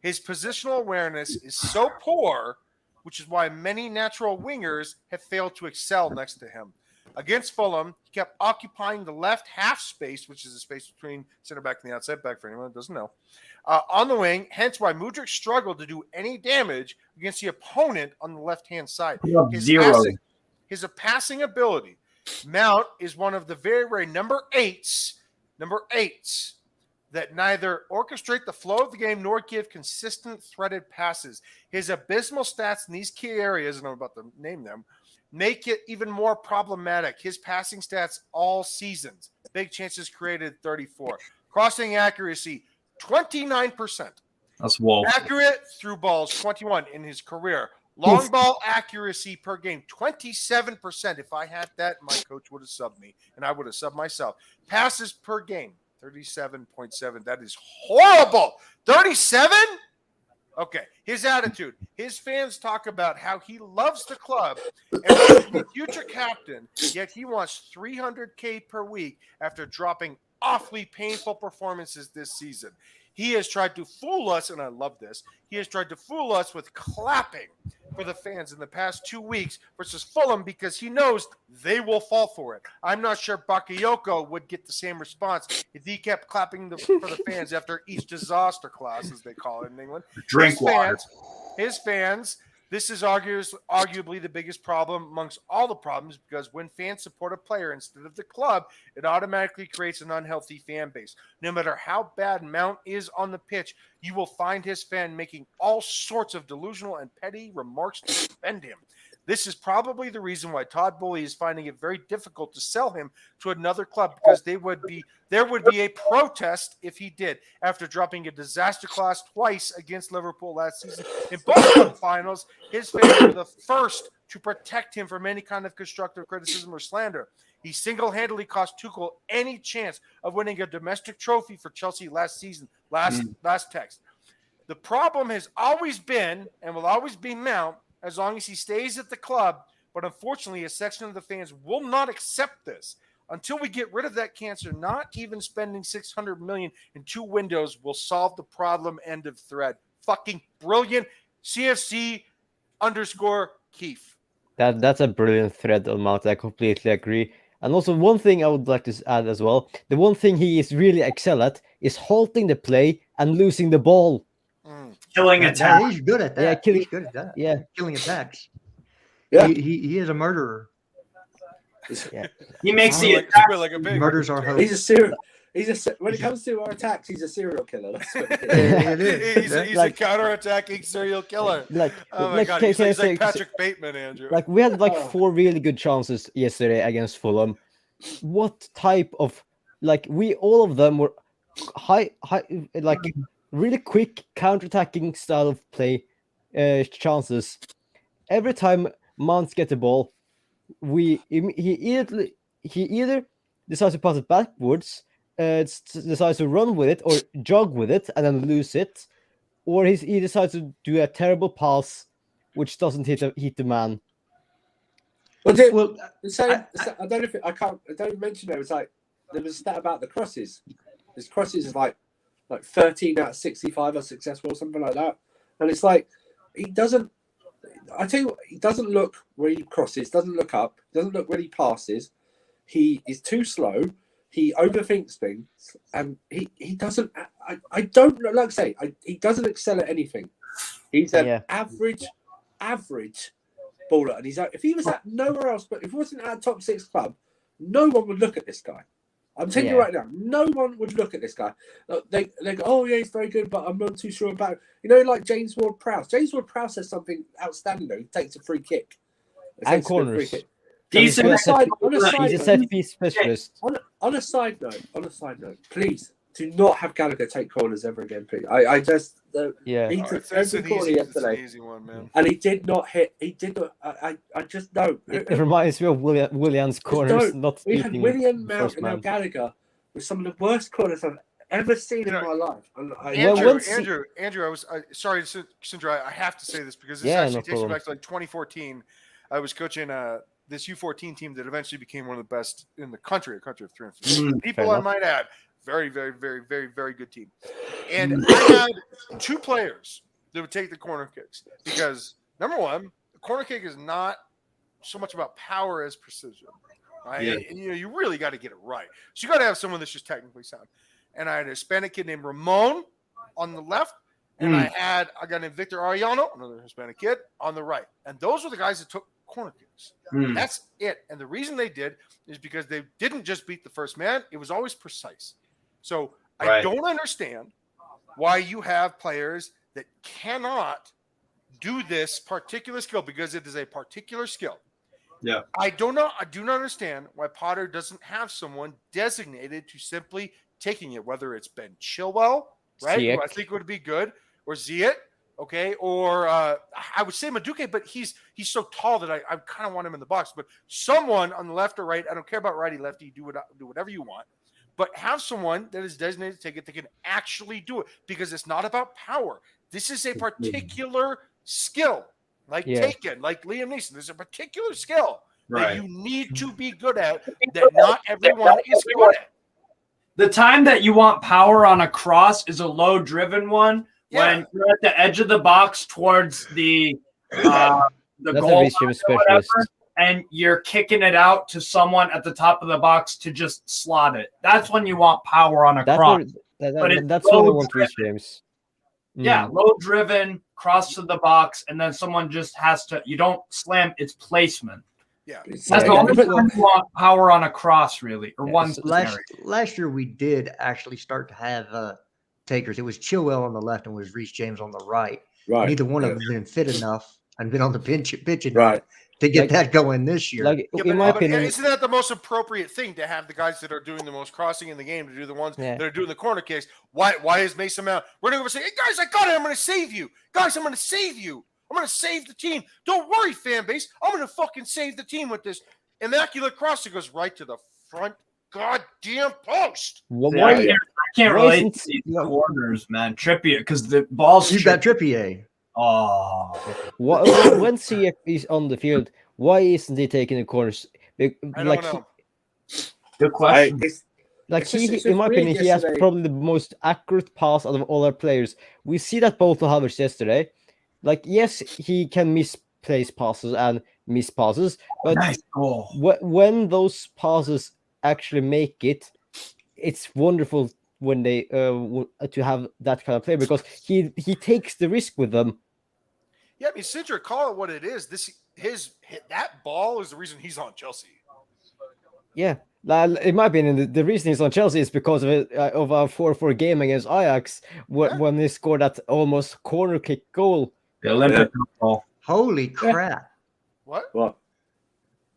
His positional awareness is so poor, which is why many natural wingers have failed to excel next to him. Against Fulham, he kept occupying the left half space, which is the space between center back and the outside back for anyone that doesn't know, on the wing, hence why Mudryk struggled to do any damage against the opponent on the left-hand side. His passing ability. Mount is one of the very rare number eights that neither orchestrate the flow of the game nor give consistent threaded passes. His abysmal stats in these key areas, and I'm about to name them, make it even more problematic. His passing stats all seasons. Big chances created, 34. Crossing accuracy, 29%. That's woeful. Accurate through balls, 21 in his career. Long ball accuracy per game, 27%. If I had that, my coach would have subbed me, and I would have subbed myself. Passes per game, 37.7. That is horrible. 37? Okay, his attitude. His fans talk about how he loves the club and wants to be future captain, yet he wants $300K per week after dropping awfully painful performances this season. He has tried to fool us, and I love this. He has tried to fool us with clapping for the fans in the past 2 weeks versus Fulham because he knows they will fall for it. I'm not sure Bakayoko would get the same response if he kept clapping for the fans after each disaster class, as they call it in England. His fans, this is arguably the biggest problem amongst all the problems because when fans support a player instead of the club, it automatically creates an unhealthy fan base. No matter how bad Mount is on the pitch, you will find his fan making all sorts of delusional and petty remarks to defend him. This is probably the reason why Todd Boehly is finding it very difficult to sell him to another club because there would be a protest if he did after dropping a disaster class twice against Liverpool last season. In both of the finals, his fans were the first to protect him from any kind of constructive criticism or slander. He single-handedly cost Tuchel any chance of winning a domestic trophy for Chelsea last season. Last text. The problem has always been and will always be Mount, as long as he stays at the club, but unfortunately a section of the fans will not accept this. Until we get rid of that cancer, not even spending $600 million in 2 windows will solve the problem. End of thread. Fucking brilliant. CFC _Keefe. That's a brilliant thread on Mount. I completely agree. And also one thing I would like to add as well, the one thing he is really excel at is halting the play and losing the ball. Killing attacks. He's good at that. Yeah, he's good at that. Yeah, killing attacks. Yeah, he is a murderer. Yeah. He makes like a pig. Murders our hope. he's a serial. When it comes to our attacks, he's a serial killer. That's what It is. He's a counter-attacking serial killer. Oh my God, he's like Patrick Bateman, Andrew. Like we had 4 really good chances yesterday against Fulham. What type of all of them were like really quick counter-attacking style of play chances. Every time Mount get the ball, he either decides to pass it backwards, decides to run with it or jog with it and then lose it, or he decides to do a terrible pass which doesn't hit the man. Well, I I don't know if I don't mention it. It was like there was a stat about the crosses. His crosses is like 13 out of 65 are successful or something like that. And it's like he doesn't. I tell you what, he doesn't look where he crosses. Doesn't look up. Doesn't look when he passes. He is too slow. He overthinks things, and he doesn't. I don't know. Like I say, he doesn't excel at anything. He's an average baller, and he's like, if he was at nowhere else, but if he wasn't at a top 6 club, no one would look at this guy. I'm telling you right now, no one would look at this guy. They go, oh yeah, he's very good, but I'm not too sure about. Like James Ward-Prowse. James Ward-Prowse has something outstanding though. He takes a free kick and corners. He's a set piece specialist. On a side note, please do not have Gallagher take corners ever again, please. I just he took every corner yesterday, an easy one, man. and he did not hit. He did not. I just don't. It reminds me of Willian's corners. Not we had Willian, Mount, and now Gallagher with some of the worst corners I've ever seen in my life. And Andrew, I was sorry, Sindra, I have to say this because this actually takes me back to like 2014. I was coaching this U14 team that eventually became one of the best in the country, a country of 350 people, I might add. Very, very, very, very, very good team. And I had 2 players that would take the corner kicks because, number one, the corner kick is not so much about power as precision. Right? Yeah. And, you really got to get it right. So you got to have someone that's just technically sound. And I had a Hispanic kid named Ramon on the left, and I got named Victor Arellano, another Hispanic kid, on the right. And those were the guys that took corner kicks. That's it. And the reason they did is because they didn't just beat the first man. It was always precise. So I don't understand why you have players that cannot do this particular skill because it is a particular skill. Yeah. I do not understand why Potter doesn't have someone designated to simply taking it, whether it's Ben Chilwell, right? Ziyech. Who I think would be good, or Ziyech, okay, or I would say Madueke, but he's so tall that I kind of want him in the box. But someone on the left or right, I don't care about righty lefty, do whatever you want. But have someone that is designated to take it that can actually do it because it's not about power. This is a particular skill, like Taken, like Liam Neeson. There's a particular skill that you need to be good at that not everyone is good at. The time that you want power on a cross is a low-driven one when you're at the edge of the box towards the goal line, and you're kicking it out to someone at the top of the box to just slot it. That's when you want power on a cross. That's when I want to reach James. Yeah, low-driven, cross to the box, and then someone just has to – you don't slam, it's placement. Yeah. That's the only time you want power on a cross, really, or one last year we did actually start to have takers. It was Chilwell on the left and was Reece James on the right. Right. Neither one of them been fit enough and been on the pitch enough to get that going this year. In my opinion, isn't that the most appropriate thing to have the guys that are doing the most crossing in the game to do the ones that are doing the corner kicks? Why is Mason Mount running over saying, "Hey guys, I got it. I'm going to save you. Guys, I'm going to save you. I'm going to save the team. Don't worry, fan base. I'm going to fucking save the team with this immaculate cross that goes right to the front goddamn post." I can't relate to these corners, man. Trippier, because the ball's you got Trippier. Oh, when Ziyech is on the field, why isn't he taking the corners? I don't know. Good question. In my opinion, he has probably the most accurate pass out of all our players. We see that both of Havertz yesterday. Yes, he can misplace passes and miss passes, but when those passes actually make it, it's wonderful when they to have that kind of player because he takes the risk with them. Yeah, I mean, Sidra, call it what it is. That ball is the reason he's on Chelsea. Yeah, in my opinion, the reason he's on Chelsea is because of our 4-4 game against Ajax when they scored that almost corner kick goal. The Olympic goal. Holy crap! What?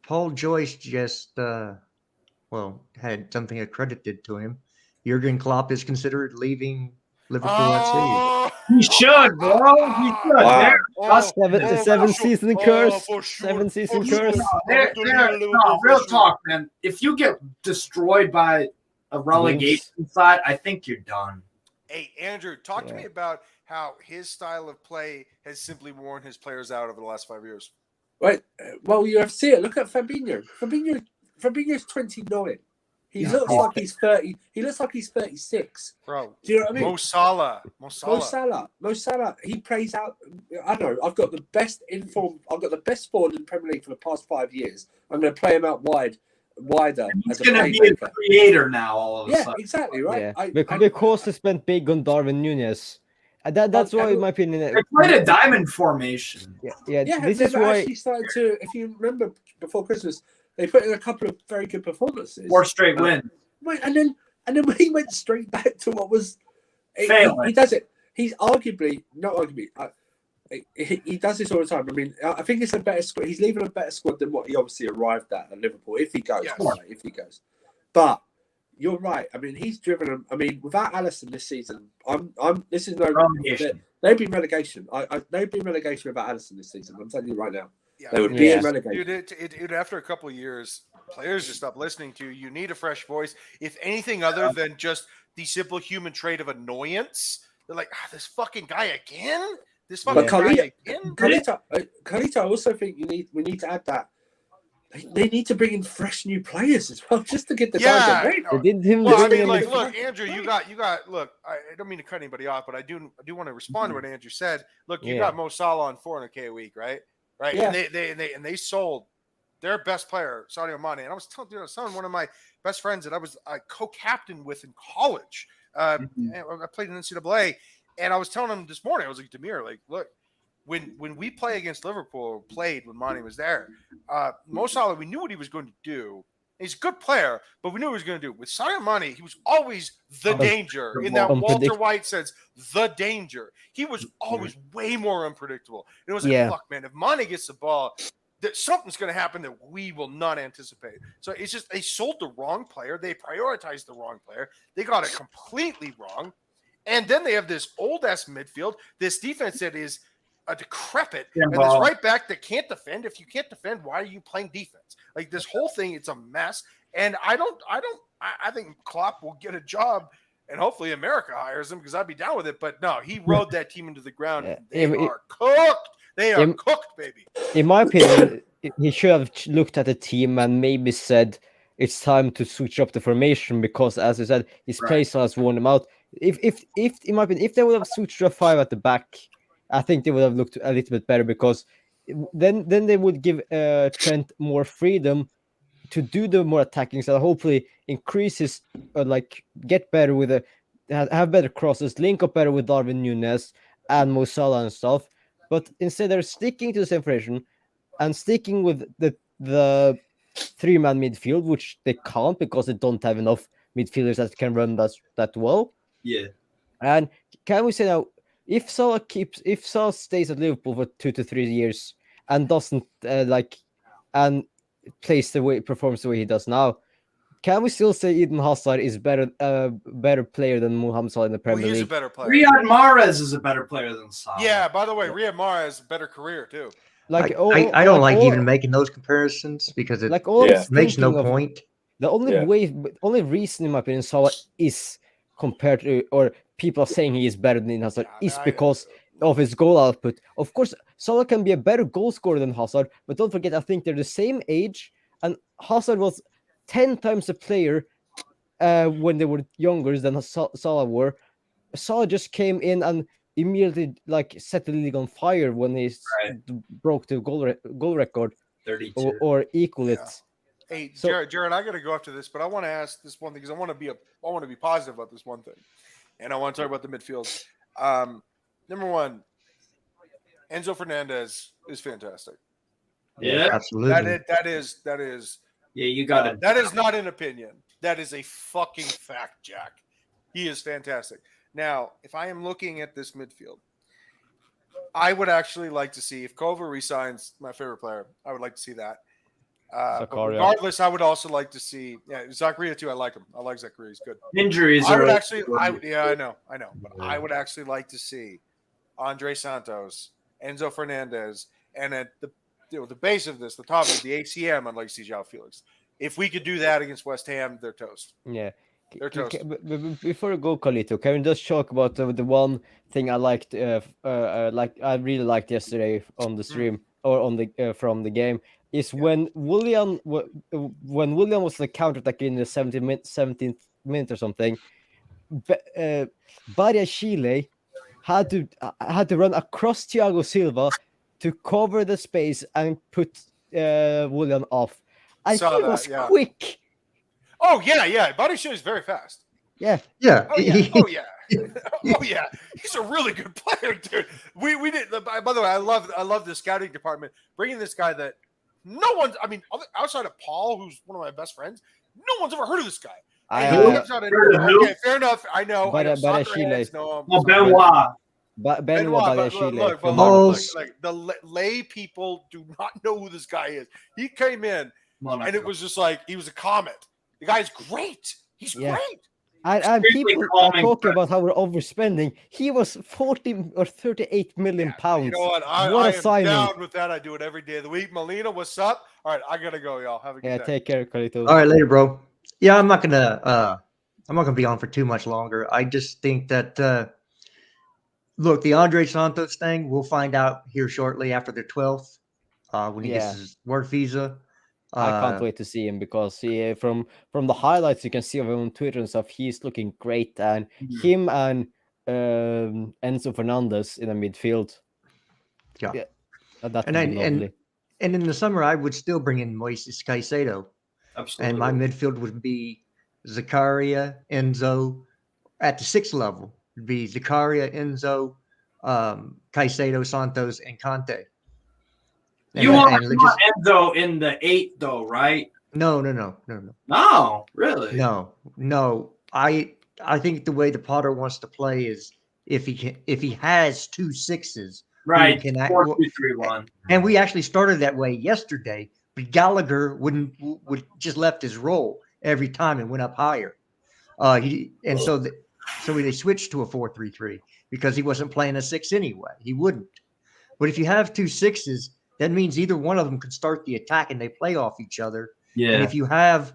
Paul Joyce just had something accredited to him. Jurgen Klopp is considered leaving Liverpool at sea. Oh, He should, bro. He should. Wow. Seven season curse. for sure, 7 season for curse. sure. No, real talk, man. If you get destroyed by a relegation side, I think you're done. Hey, Andrew, talk to me about how his style of play has simply worn his players out over the last 5 years. Right. Well, you have to see it. Look at Fabinho. Fabinho's 29. He looks like he's 30. He looks like he's 36. Bro, do you know what I mean? Mo Salah. Mo Salah. He plays out. I don't know. I've got the best forward in the Premier League for the past 5 years. I'm going to play him out wider. He's going to be a creator now. All of a sudden. Exactly right. Yeah. Because they spent big on Darwin Núñez. That's why, in my opinion, they played a diamond formation. This is why. Actually started to. If you remember, before Christmas, they put in a couple of very good performances. 4 straight wins. Right, and then he went straight back to what was. He does it. He's not arguably. He does this all the time. I mean, I think it's a better squad. He's leaving a better squad than what he obviously arrived at Liverpool. If he goes, if he goes, but you're right. I mean, he's driven them. I mean, without Alisson this season, this is no relegation. They'd be relegation. They'd be relegation without Alisson this season. I'm telling you right now. Yeah, they would be in relegation. Dude, after a couple of years, players just stop listening to you. You need a fresh voice. If anything other than just the simple human trait of annoyance, they're like, this fucking guy again? This fucking guy again? Carlito, I also think we need to add that. They need to bring in fresh new players as well, just to get the guys in. Look, Andrew, you got. Look, I don't mean to cut anybody off, but I do want to respond to what Andrew said. Look, you got Mo Salah on $400K a week, right? Right, yeah. And they sold their best player, Sadio Mane. And I was telling one of my best friends that I co-captained with in college. I played in NCAA, and I was telling him this morning. I was like, Demir, like, look. When we play against Liverpool, when Mane was there, Mo Salah, we knew what he was going to do. He's a good player, but we knew what he was going to do. With Sadio Mane, he was always the danger. In that Walter White sense, the danger. He was always way more unpredictable. And it was like, fuck, man, if Mane gets the ball, something's going to happen that we will not anticipate. So it's just they sold the wrong player. They prioritized the wrong player. They got it completely wrong. And then they have this old-ass midfield, this defense that is – a decrepit and this right back that can't defend. If you can't defend, why are you playing defense? Like this whole thing, it's a mess. And I think Klopp will get a job and hopefully America hires him because I'd be down with it. But no, he rode that team into the ground. They are cooked. They are cooked, baby. In my opinion, he should have looked at the team and maybe said it's time to switch up the formation because, as you said, his place has worn him out. If in my opinion, if they would have switched to a 5 at the back, I think they would have looked a little bit better because then they would give Trent more freedom to do the more attacking side. Hopefully, increase his get better with have better crosses, link up better with Darwin Núñez and Mo Salah and stuff. But instead, they're sticking to the same formation and sticking with the 3-man midfield, which they can't because they don't have enough midfielders that can run that well. Yeah. And can we say now? If Salah stays at Liverpool for 2 to 3 years and doesn't and performs the way he does now, can we still say Eden Hazard is better player than Mohamed Salah in the Premier League? He's a better player. Riyad Mahrez is a better player than Salah. Yeah, by the way, Riyad Mahrez has a better career too. I don't even making those comparisons because it makes no point. The only reason in my opinion Salah is compared to or people are saying he is better than Hazard is because of his goal output. Of course, Salah can be a better goal scorer than Hazard, but don't forget, I think they're the same age, and Hazard was 10 times a player when they were younger than Salah were. Salah just came in and immediately set the league on fire when he broke the goal record 32 or equal it. Hey, Jared, I got to go after this, but I want to ask this one thing because I want to be positive about this one thing, and I want to talk about the midfield. Number one, Enzo Fernandez is fantastic. Yeah, absolutely. That is. Yeah, you got it. That is not an opinion. That is a fucking fact, Jack. He is fantastic. Now, if I am looking at this midfield, I would actually like to see if Kova resigns my favorite player. I would like to see that. But Zakaria. regardless, I would also like to see Zakaria too. I like him. I like Zakaria. He's good. Injuries I are would actually. I know. But I would actually like to see Andre Santos, Enzo Fernandez, and at the base of this, the top of the ACM, unlike João Felix. If we could do that against West Ham, they're toast. Yeah. They're toast. Before we go, Carlito, can we just talk about the one thing I liked? Like I really liked yesterday on the stream or on the from the game is when William was the counter attack in the 17th minute or something. Badia Chile had to run across Thiago Silva to cover the space and put William off. And he was quick. Oh yeah. Buddy Shea is very fast. Yeah. Oh yeah. He's a really good player, dude. We did. By the way, I love the scouting department bringing this guy that no one's. I mean, outside of Paul, who's one of my best friends, no one's ever heard of this guy. Okay, fair enough. I know. Chile. Benoit Chile. Look, the lay people do not know who this guy is. He came in, and it was just like he was a comet. The guy's great. He's great. And people are talking about how we're overspending. He was 40 or 38 million pounds. You know what? I am down with that. I do it every day of the week. Melina, what's up? All right, I gotta go, y'all. Have a good day. Take care, Carlito. All right, later, bro. Yeah, I'm not gonna be on for too much longer. I just think that look, the Andre Santos thing, we'll find out here shortly after the 12th when he gets his work visa. I can't wait to see him because from the highlights you can see of him on Twitter and stuff, he's looking great. And him and Enzo Fernandez in the midfield. Yeah. That and in the summer, I would still bring in Moises Caicedo. Absolutely. And my midfield would be Zakaria, Enzo. At the 6th level, would be Zakaria, Enzo, Caicedo, Santos, and Conte. You want Enzo in the 8, though, right? No. No, really? No. I think the way the Potter wants to play is if he has 2 6s, right? 4-2-3-1. And we actually started that way yesterday, but Gallagher would just left his role every time and went up higher. So they switched to a 4-3-3 because he wasn't playing a 6 anyway. He wouldn't. But if you have 2 6s, that means either one of them can start the attack and they play off each other. Yeah. And if you have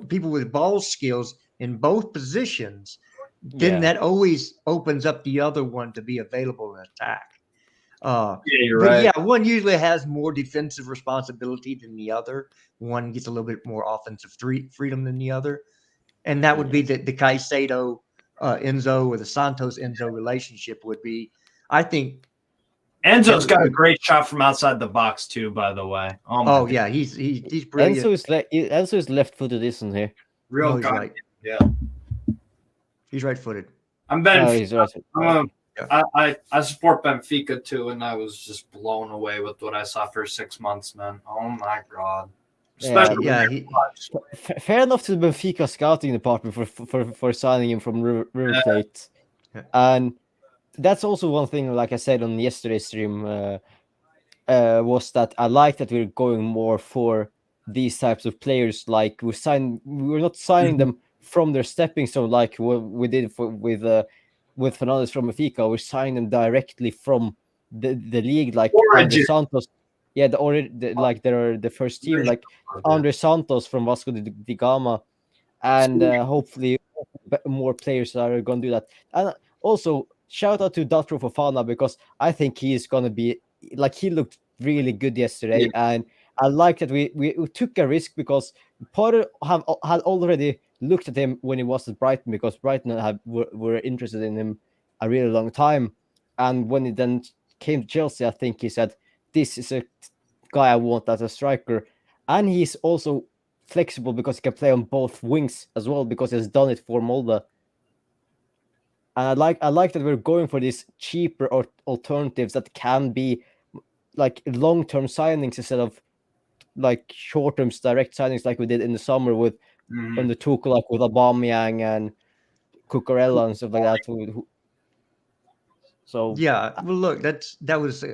people with ball skills in both positions, then that always opens up the other one to be available in attack. You're right. Yeah, one usually has more defensive responsibility than the other. One gets a little bit more offensive freedom than the other. And that would be the Caicedo Enzo or the Santos Enzo relationship would be, I think. Enzo's got a great shot from outside the box too, by the way. Oh yeah, he's brilliant. Enzo is left-footed, isn't he? Real he's right. Yeah. He's right-footed. I'm Benfica. He's right. I support Benfica too, and I was just blown away with what I saw for 6 months, man. Oh my god. Fair enough to the Benfica scouting department for signing him from River Plate. And that's also one thing, like I said on yesterday's stream, was that I like that we're going more for these types of players. Like we're not signing them from their stepping stone like we did with Fernandez from Benfica. We're signing them directly from the league, like Andre Santos. Yeah, they're the first team, like Andre Santos from Vasco da Gama, and hopefully more players are going to do that. And also, shout out to Datro Fofana because I think he's going to be like he looked really good yesterday, and I like that we took a risk because Potter had already looked at him when he was at Brighton because Brighton were interested in him a really long time, and when he then came to Chelsea, I think he said, "This is a guy I want as a striker," and he's also flexible because he can play on both wings as well because he's done it for Molde. And I like that we're going for these cheaper or alternatives that can be like long-term signings instead of like short-term direct signings like we did in the summer with on the Tuchel, like with Aubameyang and Cucurella and stuff like that. So yeah, well, look, that was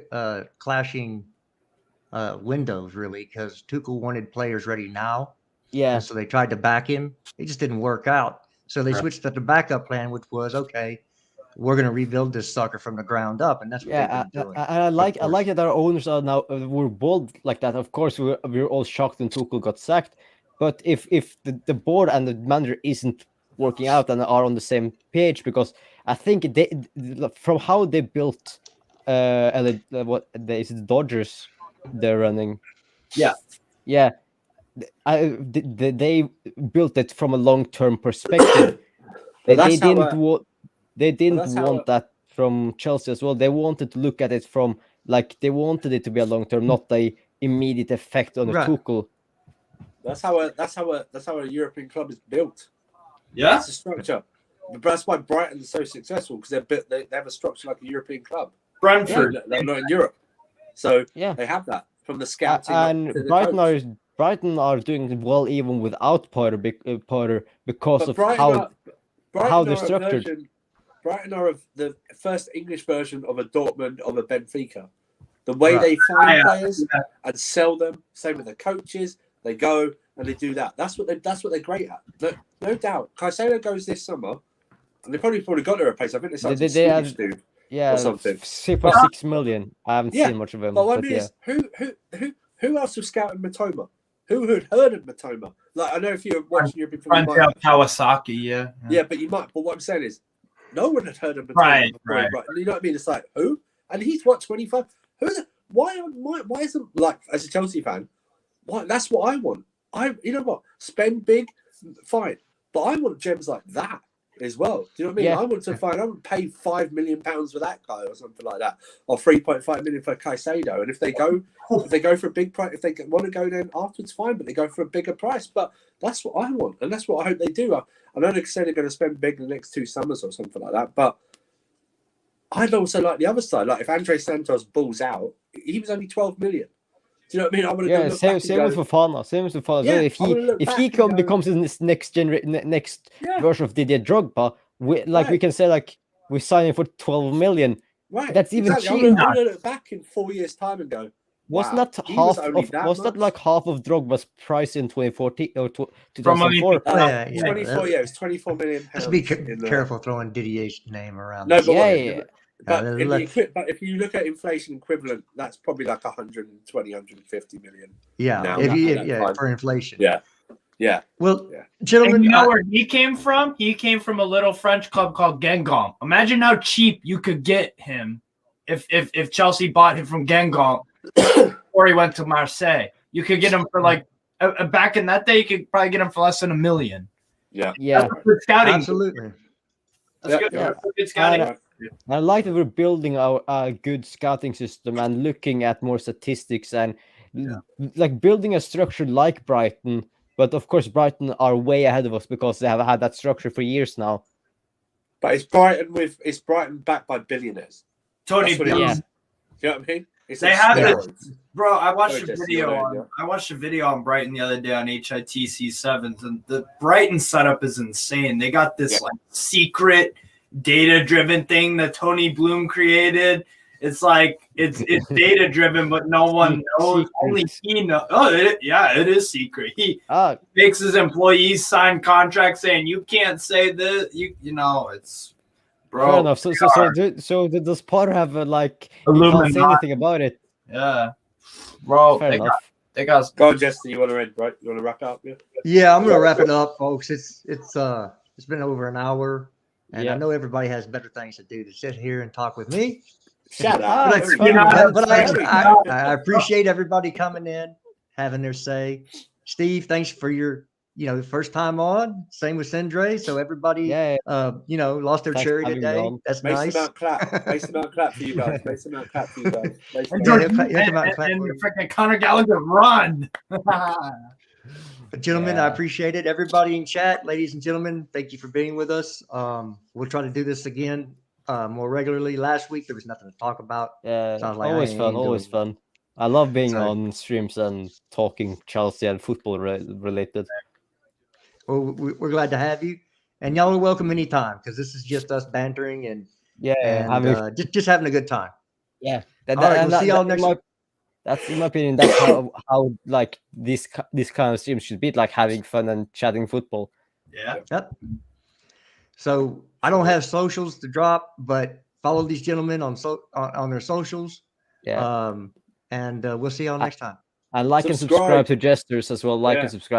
clashing windows really, because Tuchel wanted players ready now. Yeah. And so they tried to back him. It just didn't work out. So they switched to the backup plan, which was okay. We're going to rebuild this sucker from the ground up, and that's what they've been doing. And I like that our owners are now we're bold like that. Of course, we're all shocked when Tuchel got sacked, but if the board and the manager isn't working out and are on the same page, because I think they from how they built is it the Dodgers they're running. Yeah. They built it from a long-term perspective. They didn't want that from Chelsea as well. They wanted to look at it from they wanted it to be a long-term, not the immediate effect on the Tuchel. That's how a European club is built. Yeah, it's a structure. But that's why Brighton is so successful, because they have a structure like a European club. Brentford, they're not in Europe, so they have that from the scouting. And Brighton are doing well even without Potter because of how they're structured. Brighton are the first English version of a Dortmund, of a Benfica. The way they find players and sell them, same with the coaches. They go and they do that. That's what they're great at. No doubt. Caicedo goes this summer, and they probably got to replace. I think they signed Swedish dude. Yeah, or something. 6 million. I haven't seen much of him. But I mean, who else was scouting Matoma? Who had heard of Matoma? Like, I know if you're watching European football, Kawasaki, yeah, but you might. But what I'm saying is, no one had heard of Matoma. Right. You know what I mean? It's like who? And he's what 25. Why isn't, like, as a Chelsea fan? Why? That's what I want. You know what? Spend big, fine, but I want gems like that as well. Do you know what I mean? Yeah. I would pay £5 million for that guy or something like that, or 3.5 million for Caicedo. And if they go for a big price, if they want to go then afterwards, fine, but they go for a bigger price. But that's what I want, and that's what I hope they do. I know they say they're going to spend big in the next 2 summers or something like that, but I'd also like the other side. Like if Andre Santos balls out, he was only 12 million. Do you know what I mean? I want to same with Fofana. Yeah, if he becomes this next version of Didier Drogba, we can say we sign him for 12 million. Right. That's even cheaper. I'm going to look back in 4 years' time and go, wasn't that half of Drogba's price in 2014 or 2004? 24, it was 24 million pounds. Just be careful throwing Didier's name around. No, but if you look at inflation equivalent, that's probably like 120, 150 million. Yeah, for inflation. Yeah. Well, gentlemen, and you know where he came from? He came from a little French club called Guingamp. Imagine how cheap you could get him if Chelsea bought him from Guingamp before he went to Marseille. You could get him for back in that day, you could probably get him for less than $1 million. Yeah. That's good scouting. Absolutely. That's good scouting. I like that we're building our good scouting system and looking at more statistics and building a structure like Brighton. But of course, Brighton are way ahead of us because they have had that structure for years now. But it's Brighton backed by billionaires. Tony Bloom. You know what I mean? They have this, bro. I watched a video on Brighton the other day on HITC 7s, and the Brighton setup is insane. They got this secret data-driven thing that Tony Bloom created. It's it's data-driven, but no one knows. Only he knows. Oh, it is secret. He makes his employees sign contracts saying you can't say this. You know it's. Bro, fair enough. So does Potter have he can't say anything about it? Yeah, bro. They got. Go on, Jesse. You want to end, right? You want to wrap it up? Yeah, I'm gonna wrap it up, folks. It's been over an hour, and I know everybody has better things to do to sit here and talk with me. Shut up. But I appreciate everybody coming in, having their say. Steve, thanks for your first time on. Same with Sindre. So everybody, lost their cherry today. That's nice. Make some clap for you guys. And freaking Conor Gallagher run. Gentlemen, I appreciate it. Everybody in chat, ladies and gentlemen, thank you for being with us. We'll try to do this again more regularly. Last week there was nothing to talk about. Yeah, always fun. I love being on streams and talking Chelsea and football related. Well, we're glad to have you, and y'all are welcome anytime because this is just us bantering and just having a good time. Yeah, we'll see y'all next week. That's in my opinion. That's how like this kind of stream should be, like having fun and chatting football. Yeah. Yep. So I don't have socials to drop, but follow these gentlemen on their socials. Yeah. And we'll see y'all next time. And like and Subscribe. subscribe to Jesters as well. Like Yeah. and subscribe.